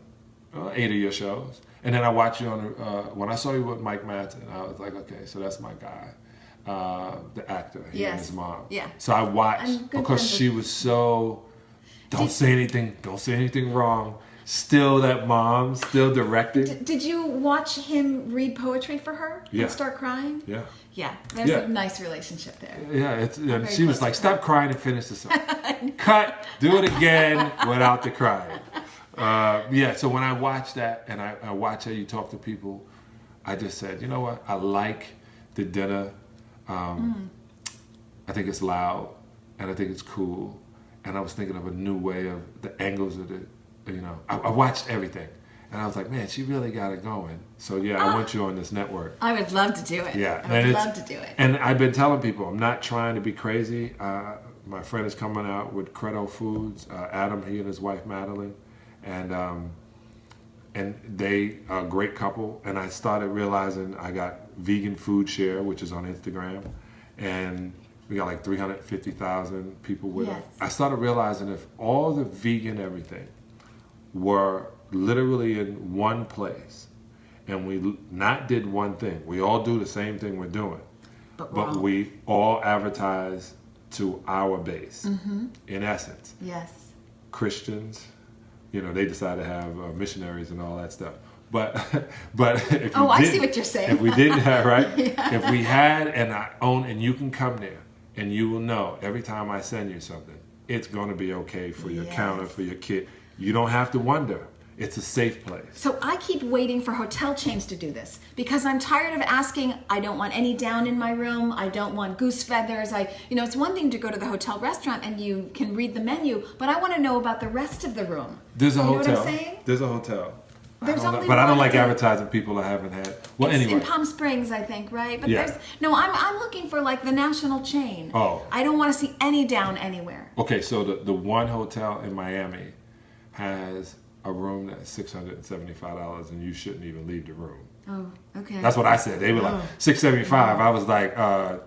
or 8 of your shows, and then I watch you on, when I saw you with Mike Madsen, I was like, okay, so that's my guy, the actor, he and his mom. Yeah. So I watched, because she was so, don't say anything wrong. still that mom, still directing. Did you watch him read poetry for her Yeah. and start crying? Yeah. Yeah, there's Yeah. a nice relationship there. Yeah, and very she was close like, to "Stop crying and finish the song." Cut. Do it again without the crying. Yeah. So when I watch that and I watch how you talk to people, I just said, you know what? I like the dinner. I think it's loud, and I think it's cool. And I was thinking of a new way of the angles of it. You know, I watched everything, and I was like, man, she really got it going. So yeah, I want you on this network. I would love to do it. Yeah, I would love to do it. And I've been telling people, I'm not trying to be crazy. My friend is coming out with Credo Foods, Adam, he and his wife Madeline, and they are a great couple. And I started realizing I got Vegan Food Share, which is on Instagram, and we got like 350,000 people with Yes. us. I started realizing if all the vegan everything were literally in one place, and we not did one thing, we all do the same thing we're doing, but we all advertise to our base. In essence, Yes. Christians, you know, they decide to have missionaries and all that stuff. But if Oh, you I didn't- see what you're saying. If we didn't have, right? Yeah. If we had and I own, and you can come there and you will know every time I send you something, it's going to be okay for your Yes. counter, for your kid. You don't have to wonder. It's a safe place. So I keep waiting for hotel chains to do this because I'm tired of asking. I don't want any down in my room. I don't want goose feathers. It's one thing to go to the hotel restaurant and you can read the menu, but I want to know about the rest of the room. There's a You know hotel. what I'm saying? There's a hotel. There's only but I don't one like hotel. advertising people I haven't had. Well, It's anyway. in Palm Springs, I think, right? But Yeah. I'm looking for like the national chain. Oh. I don't want to see any down anywhere. Okay, so the one hotel in Miami has a room that's $675, and you shouldn't even leave the room. Oh, okay. That's what I said. They were like $675. I was like,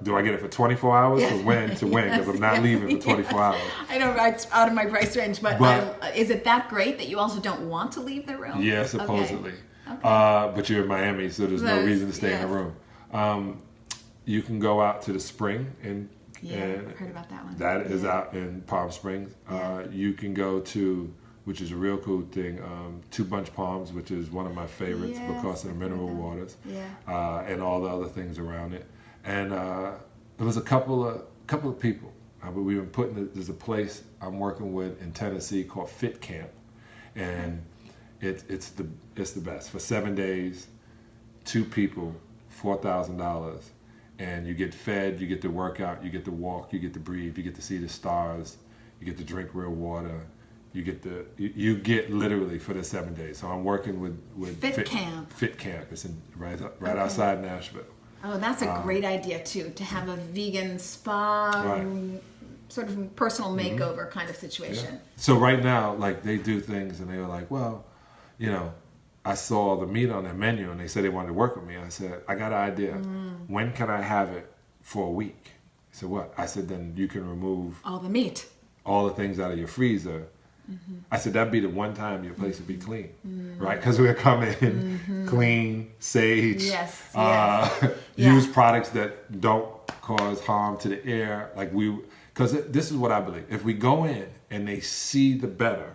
do I get it for 24 hours? Yeah. For when to when? Because I'm not leaving for 24 hours. I know it's out of my price range, but But- is it that great that you also don't want to leave the room? Yeah, supposedly. Okay. But you're in Miami, so there's no Those- reason to stay in yes. the room. You can go out to the spring and I've heard about that one. That is Yeah. out in Palm Springs. Yeah. You can go to, which is a real cool thing, Two Bunch Palms, which is one of my favorites Yes, because of the I've heard mineral of that. waters, Yeah. and all the other things around it. And there was a couple of people. But we've been putting. There's a place I'm working with in Tennessee called Fit Camp, and it's the best for 7 days, 2 people, $4,000. And you get fed, you get to work out, you get to walk, you get to breathe, you get to see the stars, you get to drink real water, you get literally for the 7 days. So I'm working with Fit Camp. Fit Camp. It's right Okay. outside Nashville. Oh, that's a great idea too, to have a vegan spa, Right. sort of personal makeover kind of Yeah. situation. So right now, like they do things, and they were like, well, I saw the meat on their menu, and they said they wanted to work with me. I said, I got an idea. When can I have it for a week? He said, what? I said, then you can remove All the meat. all the things out of your freezer. I said, that'd be the one time your place would be clean, right? Because we're coming clean, sage, Yes, use products that don't cause harm to the air. Because this is what I believe. If we go in and they see the better,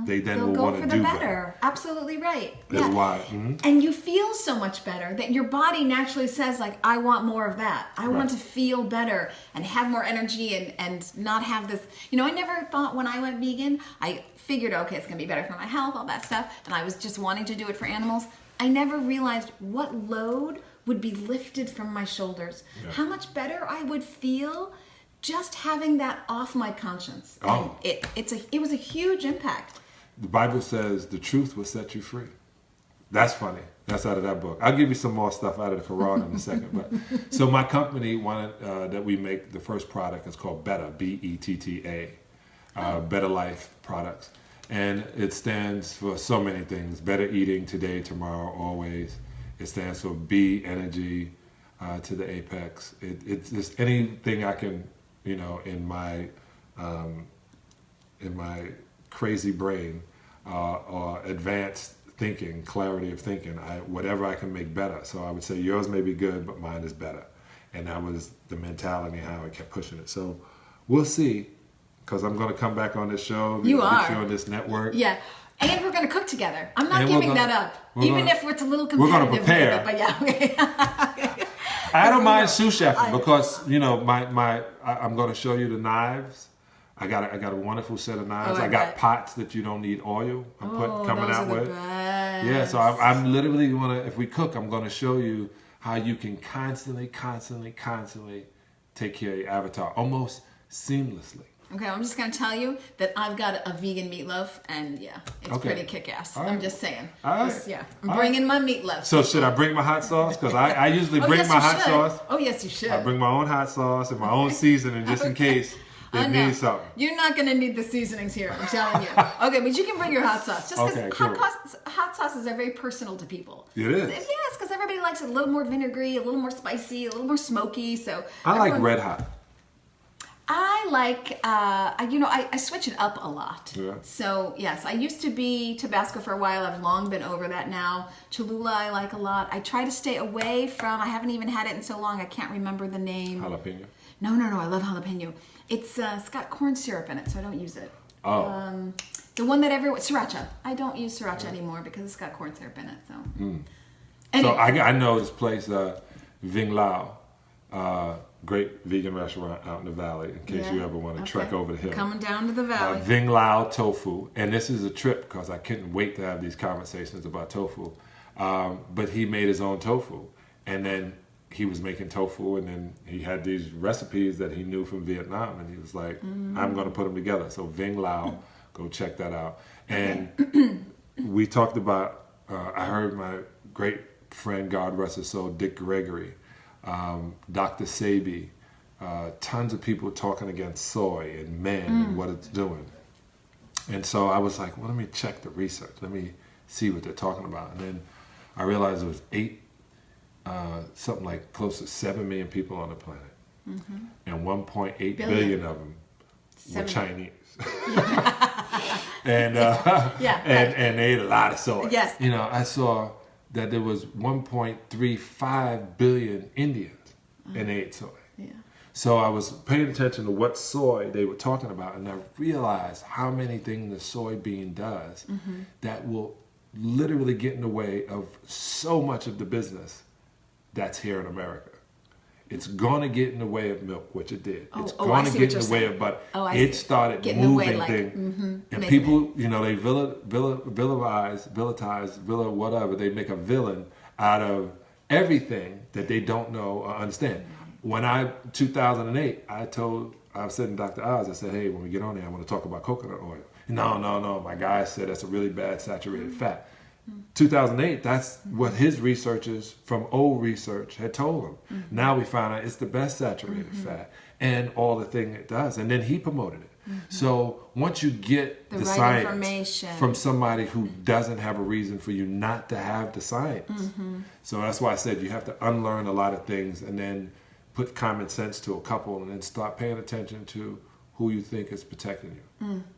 they then They'll will go want for to the do better. better. Absolutely right. That's Yeah. why. And you feel so much better that your body naturally says, like, I want more of that. I want to feel better and have more energy and not have this. I never thought when I went vegan, I figured, okay, it's going to be better for my health, all that stuff. And I was just wanting to do it for animals. I never realized what load would be lifted from my shoulders. Yeah. How much better I would feel just having that off my conscience. Oh. And it was a huge impact. The Bible says the truth will set you free. That's funny. That's out of that book. I'll give you some more stuff out of the Quran in a second. But so my company wanted that we make the first product. It's called Betta, B-E-T-T-A, Better Life Products, and it stands for so many things: better eating today, tomorrow, always. It stands for B, energy to the apex. It's just anything I can, in my crazy brain or advanced thinking, clarity of thinking, whatever I can make better. So I would say yours may be good, but mine is better. And that was the mentality, how I kept pushing it. So we'll see, because I'm going to come back on this show. You get are. you on this network. Yeah. And we're going to cook together. I'm not And giving that up. Even if it's a little competitive. We're gonna prepare. But yeah. I don't mind sous chefing because I'm going to show you the knives. I got a wonderful set of knives. I got pots that you don't need oil. I'm coming out with. Best. Yeah, so I'm literally if we cook, I'm going to show you how you can constantly take care of your avatar almost seamlessly. Okay, I'm just going to tell you that I've got a vegan meatloaf, and it's pretty kick-ass. Right. I'm just saying. All right. I'm bringing my meatloaf. So should I bring my hot sauce? Because I usually bring my hot sauce. Oh, yes, you should. I bring my own hot sauce and my own seasoning just in case it needs something. You're not going to need the seasonings here, I'm telling you. Okay, but you can bring your hot sauce. Just because hot sauces are very personal to people. It is. Yes, because everybody likes it a little more vinegary, a little more spicy, a little more smoky. So I like red hot. I like, I switch it up a lot. Yeah. So, yes, I used to be Tabasco for a while. I've long been over that now. Cholula I like a lot. I try to stay away from, I haven't even had it in so long, I can't remember the name. Jalapeno? No, I love jalapeno. It's got corn syrup in it, so I don't use it. Oh. The one that sriracha. I don't use sriracha anymore because it's got corn syrup in it. So, So I know this place, Ving Lao, great vegan restaurant out in the valley. In case you ever want to trek over the hill, coming down to the valley. Ving Lao tofu, and this is a trip because I couldn't wait to have these conversations about tofu. But he made his own tofu, and then he was making tofu, and then he had these recipes that he knew from Vietnam, and he was like, I'm going to put them together. So Ving Lao, go check that out. And we talked about, I heard my great friend, God rest his soul, Dick Gregory, Dr. Sabi, tons of people talking against soy and men and what it's doing. And so I was like, well, let me check the research. Let me see what they're talking about. And then I realized there was something like close to 7 million people on the planet. And 1.8 billion of them were Chinese. and they ate a lot of soy. Yes. I saw that there was 1.35 billion Indians and they ate soy. Yeah. So I was paying attention to what soy they were talking about, and I realized how many things the soybean does that will literally get in the way of so much of the business that's here in America. It's going to get in the way of milk, which it did. It's going to get in the way of butter. It started moving things. And people, they villanize, whatever. They make a villain out of everything that they don't know or understand. When 2008, I was sitting Dr. Oz, I said, hey, when we get on there, I want to talk about coconut oil. No, my guy said that's a really bad saturated fat. 2008, that's what his researchers from old research had told him. Now we found out it's the best saturated fat and all the thing it does. And then he promoted it. So once you get the right science from somebody who doesn't have a reason for you not to have the science. So that's why I said you have to unlearn a lot of things and then put common sense to a couple and then start paying attention to who you think is protecting you.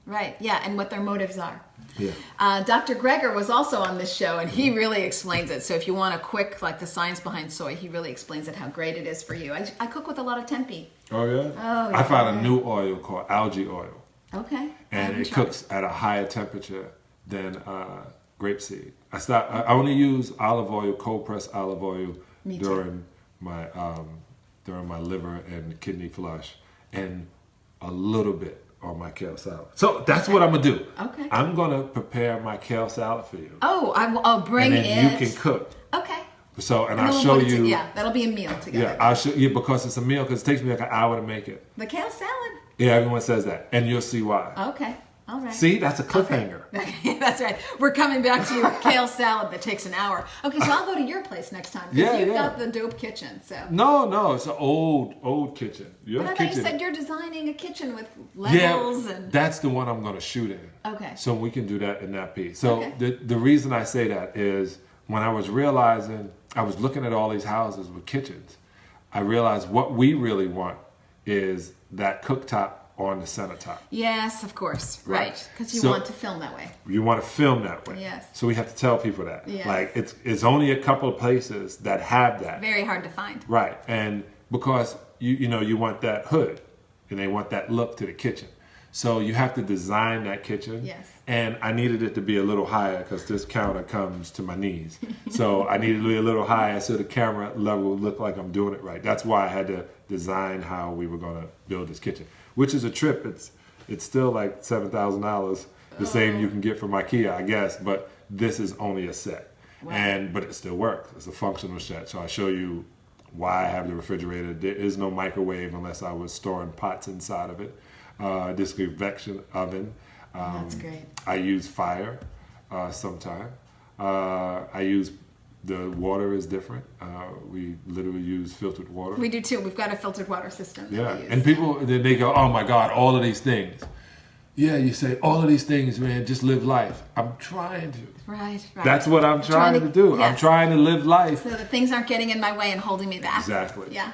Right, yeah, and what their motives are. Yeah. Dr. Greger was also on this show, and he really explains it. So if you want a quick, the science behind soy, he really explains it, how great it is for you. I cook with a lot of tempeh. Oh, yeah? Oh, I found a new oil called algae oil. Okay. And it cooks at a higher temperature than grapeseed. I only use olive oil, cold pressed olive oil during my liver and kidney flush, and a little bit on my kale salad. So that's what I'm gonna do. Okay. I'm gonna prepare my kale salad for you. Oh, I'll bring it. And then you can cook. Okay. So, and I'll show you. Yeah, that'll be a meal together. Yeah, I'll show you because it's a meal because it takes me like an hour to make it. The kale salad? Yeah, everyone says that, and you'll see why. Okay. All right. See, that's a cliffhanger. Okay. That's right. We're coming back to your kale salad that takes an hour. Okay, so I'll go to your place next time. Because you've got the dope kitchen. So. No, it's an old kitchen. Your but I kitchen. thought you said you're designing a kitchen with levels and. That's the one I'm going to shoot in. Okay. So we can do that in that piece. So the reason I say that is when I was realizing, I was looking at all these houses with kitchens, I realized what we really want is that cooktop on the center top. Yes, of course. Right. Because you want to film that way. You want to film that way. Yes. So we have to tell people that. Yes. Like it's only a couple of places that have that. Very hard to find. Right. And because you want that hood and they want that look to the kitchen. So you have to design that kitchen. Yes. And I needed it to be a little higher because this counter comes to my knees. So I needed to be a little higher so the camera level would look like I'm doing it right. That's why I had to design how we were going to build this kitchen, which is a trip. It's still like $7,000, the same you can get from IKEA, I guess. But this is only a set. Wow. But it still works. It's a functional set. So I show you why I have the refrigerator. There is no microwave unless I was storing pots inside of it. This convection oven. That's great. I use fire sometime. I use the water is different. We literally use filtered water. We do too. We've got a filtered water system. Yeah, and people they go, "Oh my God, all of these things." Yeah, you say all of these things, man. Just live life. I'm trying to. Right. That's what I'm trying to do. Yes. I'm trying to live life so that things aren't getting in my way and holding me back. Exactly. Yeah.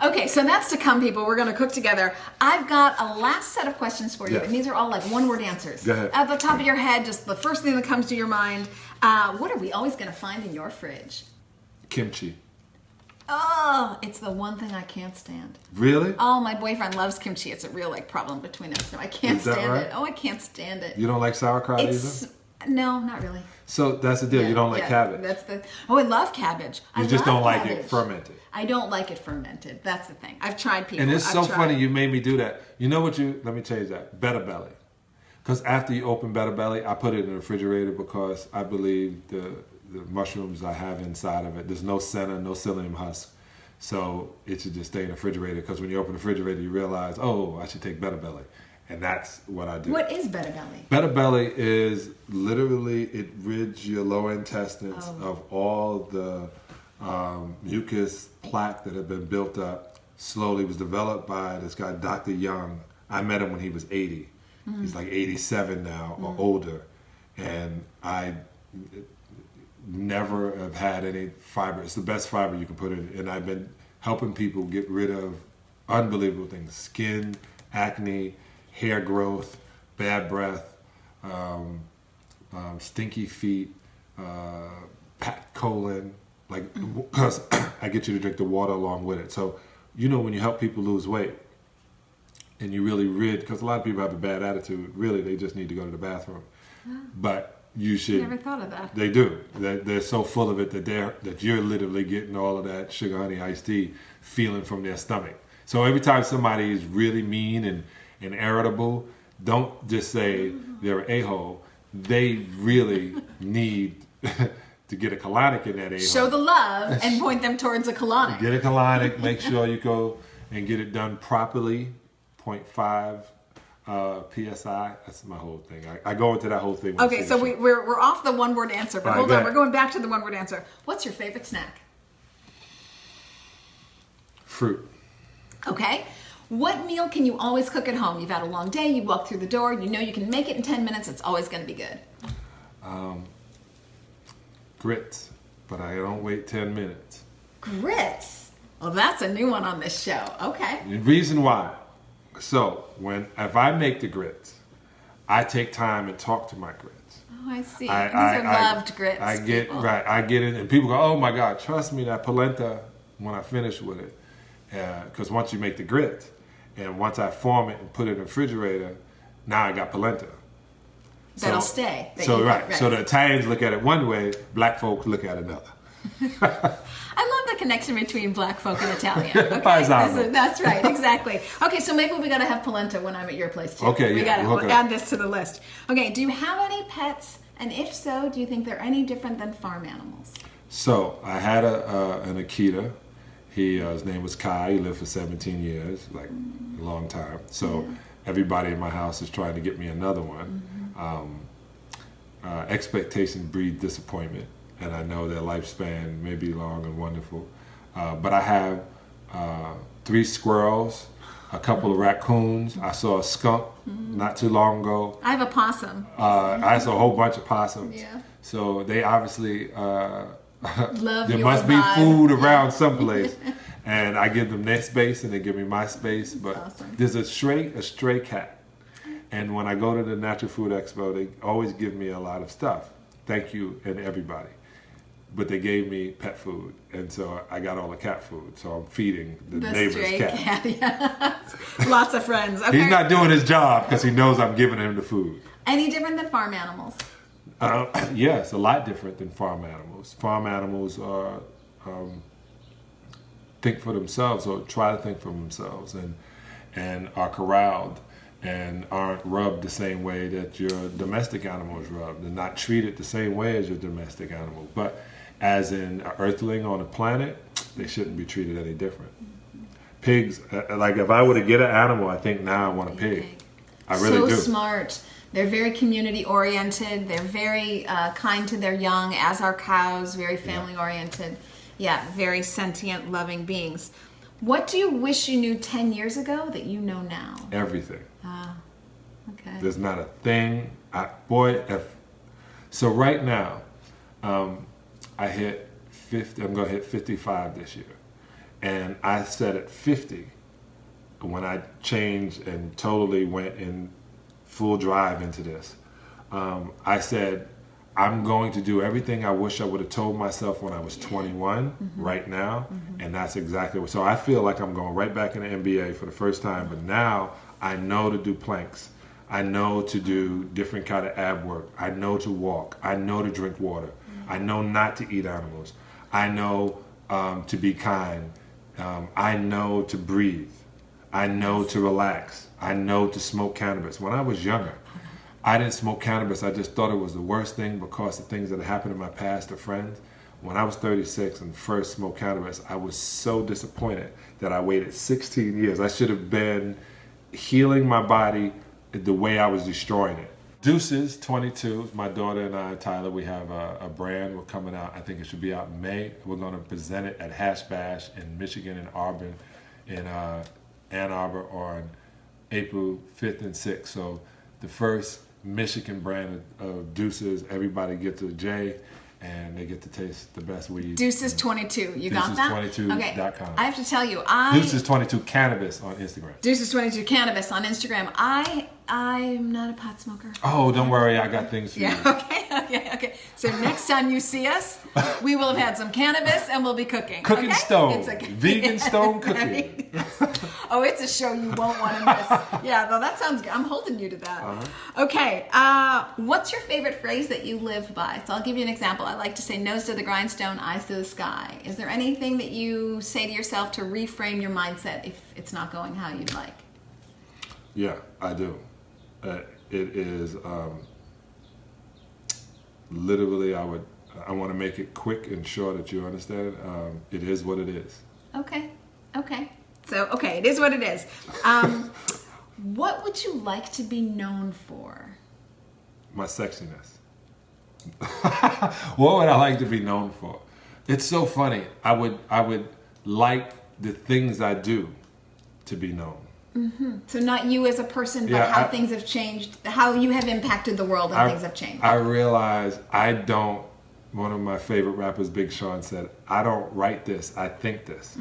Okay, so that's to come, people. We're going to cook together. I've got a last set of questions for you, and these are all like one-word answers. Go ahead. At the top of your head, just the first thing that comes to your mind. What are we always going to find in your fridge? Kimchi. Oh, it's the one thing I can't stand. Really? Oh, my boyfriend loves kimchi. It's a real problem between us. No, I can't stand right? it. Oh, I can't stand it. You don't like sauerkraut either? No, not really. So that's the deal. You don't like cabbage. I love cabbage. You just don't like it fermented. I don't like it fermented. That's the thing. I've tried people. And it's so funny you made me do that. You know what let me change that. Better Belly. Because after you open Better Belly, I put it in the refrigerator because I believe the mushrooms I have inside of it, there's no center, no psyllium husk. So it should just stay in the refrigerator because when you open the refrigerator, you realize, oh, I should take Better Belly. And that's what I do. What is Better Belly? Better Belly is literally, it rids your lower intestines of all the mucus plaque that had been built up. Slowly was developed by this guy, Dr. Young. I met him when he was 80. He's like 87 now or older. And I never have had any fiber. It's the best fiber you can put in. And I've been helping people get rid of unbelievable things. Skin, acne, hair growth, bad breath, stinky feet, packed colon, because I get you to drink the water along with it. So, when you help people lose weight and you really because a lot of people have a bad attitude, really they just need to go to the bathroom. But you should. Never thought of that. They do. They're so full of it that you're literally getting all of that sugar, honey, iced tea feeling from their stomach. So every time somebody is really mean and irritable, don't just say they're an a-hole. They really need to get a colonic in that a-hole. Show the love and point them towards a colonic. Get a colonic. Make sure you go and get it done properly. 0.5 PSI. That's my whole thing. I go into that whole thing. Okay, so we're off the one-word answer, but hold on. We're going back to the one-word answer. What's your favorite snack? Fruit. Okay. What meal can you always cook at home? You've had a long day, you walk through the door, you know you can make it in 10 minutes, it's always going to be good. Grits, but I don't wait 10 minutes. Grits? Well, that's a new one on this show. Okay. The reason why. So, if I make the grits, I take time and talk to my grits. Oh, I see. These are loved grits. I get it, and people go, "Oh my God, trust me, that polenta." When I finish with it, because once you make the grits, and once I form it and put it in the refrigerator, now I got polenta. That'll stay. So the Italians look at it one way, black folk look at another. I love the connection between black folk and Italian. Okay? That's right, exactly. Okay, so maybe we got to have polenta when I'm at your place too. Okay, we got to add this to the list. Okay, do you have any pets? And if so, do you think they're any different than farm animals? So I had an Akita. His name was Kai. He lived for 17 years, like a long time. So everybody in my house is trying to get me another one. Expectation breeds disappointment. And I know their lifespan may be long and wonderful. But I have 3 squirrels, a couple of raccoons. I saw a skunk not too long ago. I have a possum. I saw a whole bunch of possums. Yeah. So they obviously, there must be food around someplace. And I give them their space and they give me my space. But awesome. There's a stray cat. And when I go to the Natural Food Expo, they always give me a lot of stuff. Thank you and everybody. but they gave me pet food, and so I got all the cat food. So I'm feeding the The neighbor's stray cat. Yeah. Lots of friends. Okay. He's not doing his job because he knows I'm giving him the food. Any different than farm animals? Yes, a lot different than farm animals. Farm animals are think for themselves, or try to think for themselves, and are corralled and aren't rubbed the same way that your domestic animal is rubbed. They're not treated the same way as your domestic animal. But as an earthling on a planet, they shouldn't be treated any different. Pigs, like if I were to get an animal, I think now I want a pig. I really do. So smart. They're very community oriented. They're very kind to their young, as are cows, very family oriented. Yeah, very sentient, loving beings. What do you wish you knew 10 years ago that you know now? Everything. Okay. There's not a thing. So right now, I hit 50. I'm going to hit 55 this year. And I said at 50, when I changed and totally went in full drive into this, I said, I'm going to do everything I wish I would have told myself when I was 21 right now. And that's exactly what. So I feel like I'm going right back in the NBA for the first time. But now I know to do planks. I know to do different kind of ab work. I know to walk. I know to drink water. I know not to eat animals. I know to be kind. I know to breathe. I know to relax. I know to smoke cannabis. When I was younger, I didn't smoke cannabis. I just thought it was the worst thing because of things that had happened in my past to friends. When I was 36 and first smoked cannabis, I was so disappointed that I waited 16 years. I should have been healing my body the way I was destroying it. Deuces 22, my daughter and I, Tyler, we have a brand. We're coming out. I think it should be out in May. We're going to present it at Hash Bash in Michigan and Auburn, in Ann Arbor on April 5th and 6th. So the first Michigan brand of Deuces, everybody gets a J, and they get to taste the best weed. Deuces 22. You got that? Deuces22.com. Okay. I have to tell you, Deuces22 Cannabis on Instagram. Deuces 22 Cannabis on Instagram. I'm not a pot smoker. Oh, don't worry, I got things for you. Okay. So next time you see us, we will have had some cannabis and we'll be cooking. Cooking okay? stone. Vegan stone cooking. Oh, it's a show you won't want to miss. Yeah, well, that sounds good. I'm holding you to that. Okay. What's your favorite phrase that you live by? So I'll give you an example. I like to say nose to the grindstone, eyes to the sky. Is there anything that you say to yourself to reframe your mindset if it's not going how you'd like? Yeah, I do. It is literally. I want to make it quick and short that you understand. It is what it is. Okay. So it is what it is. What would you like to be known for? My sexiness. What would I like to be known for? It's so funny. I would like the things I do to be known. So not you as a person, but how things have changed, how you have impacted the world and things have changed. I realize one of my favorite rappers, Big Sean, said, I don't write this, I think this.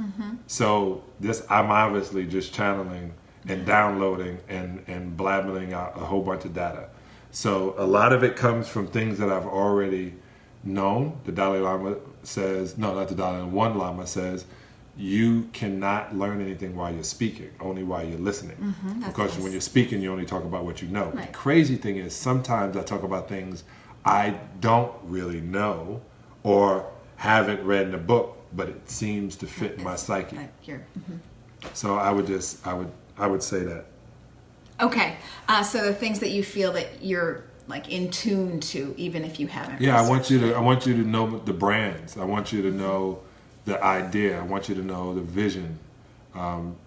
So I'm obviously just channeling and downloading and blabbering out a whole bunch of data. So a lot of it comes from things that I've already known. The Dalai Lama says, no, not the Dalai Lama, one Lama says, you cannot learn anything while you're speaking, only while you're listening. Because when you're speaking, you only talk about what you know. Right. The crazy thing is sometimes I talk about things I don't really know or haven't read in a book, but it seems to fit my psyche. So I would say that. Okay. So the things that you feel that you're like in tune to, even if you haven't. Yeah, I want you to know the brands. I want you to know the idea. I want you to know the vision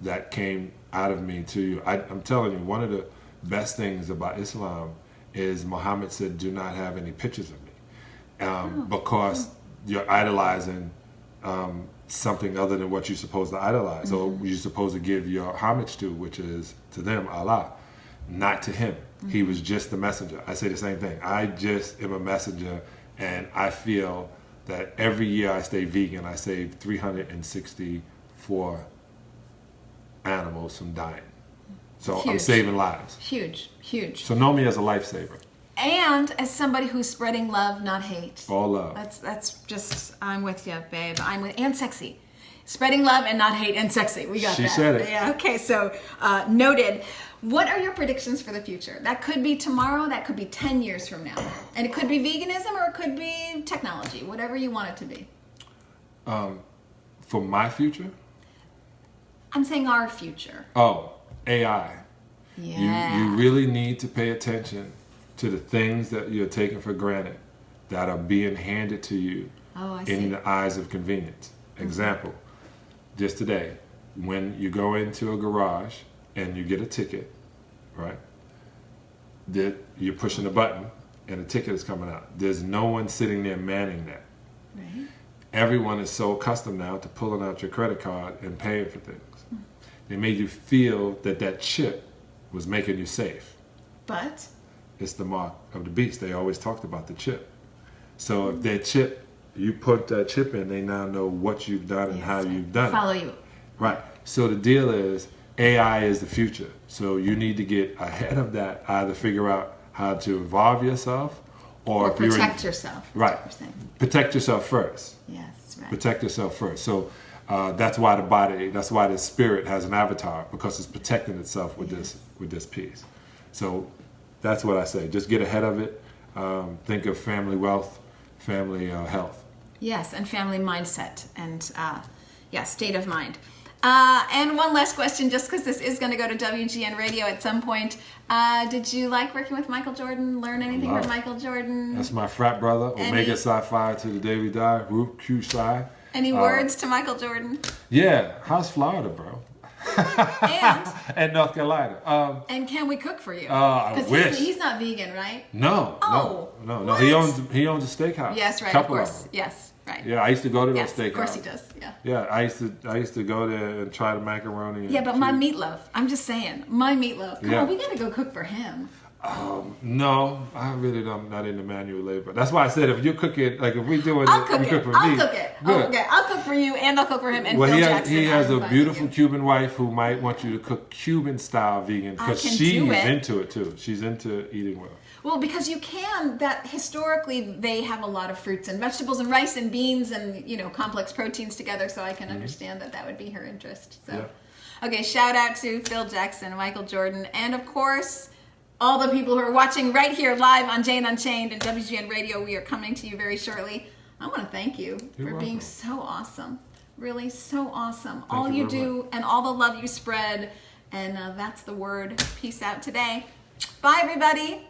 that came out of me to you. I'm telling you, one of the best things about Islam is Muhammad said, do not have any pictures of me. Because you're idolizing something other than what you're supposed to idolize. So you're supposed to give your homage to, which is to them, Allah, not to him. He was just the messenger. I say the same thing. I just am a messenger, and I feel that every year I stay vegan, I save 364 animals from dying. So huge. I'm saving lives. Huge. So know me as a lifesaver. And as somebody who's spreading love, not hate. All love. That's just, I'm with you, babe. And sexy. Spreading love and not hate and sexy. We got that. She said it. Yeah, okay, so noted. What are your predictions for the future? That could be tomorrow, that could be 10 years from now. And it could be veganism or it could be technology, whatever you want it to be. For my future? I'm saying our future. Oh, AI. Yeah. You really need to pay attention to the things that you're taking for granted that are being handed to you in the eyes of convenience. Example, just today, when you go into a garage and you get a ticket, right? That you're pushing a button and a ticket is coming out. There's no one sitting there manning that. Right. Everyone is so accustomed now to pulling out your credit card and paying for things. They made you feel that chip was making you safe. But It's the mark of the beast. They always talked about the chip. So if that chip, you put that chip in, they now know what you've done and how you've done follow it. you. Right. So the deal is AI is the future. So you need to get ahead of that. Either figure out how to evolve yourself Or if you're protect yourself. Right. That's what you're saying. Protect yourself first. Yes, right. Protect yourself first. So that's why the body, that's why the spirit has an avatar, because it's protecting itself with this piece. So that's what I say. Just get ahead of it. Think of family wealth, family health. Yes, and family mindset and state of mind. And one last question, just because this is going to go to WGN Radio at some point. Did you like working with Michael Jordan? Learn anything from Michael Jordan? That's my frat brother, Omega Psi Phi to the day we die, Root Q Psi. Any words to Michael Jordan? Yeah, how's Florida, bro? And North Carolina. And can we cook for you? I wish. He's not vegan, right? No. What? He owns a steakhouse. Yes, right. Couple of course. of them. Yes, right. Yeah, I used to go to those Yes, steakhouses. of course he does. Yeah. Yeah, I used to go there and try the macaroni. Yeah, but my meatloaf. I'm just saying, my meatloaf. Come on, we gotta go cook for him. No, I really don't. Not into manual labor. That's why I said if you're cooking, like if we doing I'll it, cook you it. cook for I'll me. cook it. Good. Oh, okay, I'll cook for you, and I'll cook for him. And Well, Phil Jackson. he has a I'm beautiful fine with Cuban wife who might want you to cook Cuban style vegan because can she's do it. into it too. She's into eating well. Well, because you can. That historically they have a lot of fruits and vegetables and rice and beans and complex proteins together. So I can understand that would be her interest. So, Yeah. Okay, shout out to Phil Jackson, Michael Jordan, and of course all the people who are watching right here live on Jane Unchained and WGN Radio. We are coming to you very shortly. I want to thank you You're for being welcome. so awesome. Really so awesome. Thank All you you very do and all the love you spread. And that's the word. Peace out today. Bye, everybody.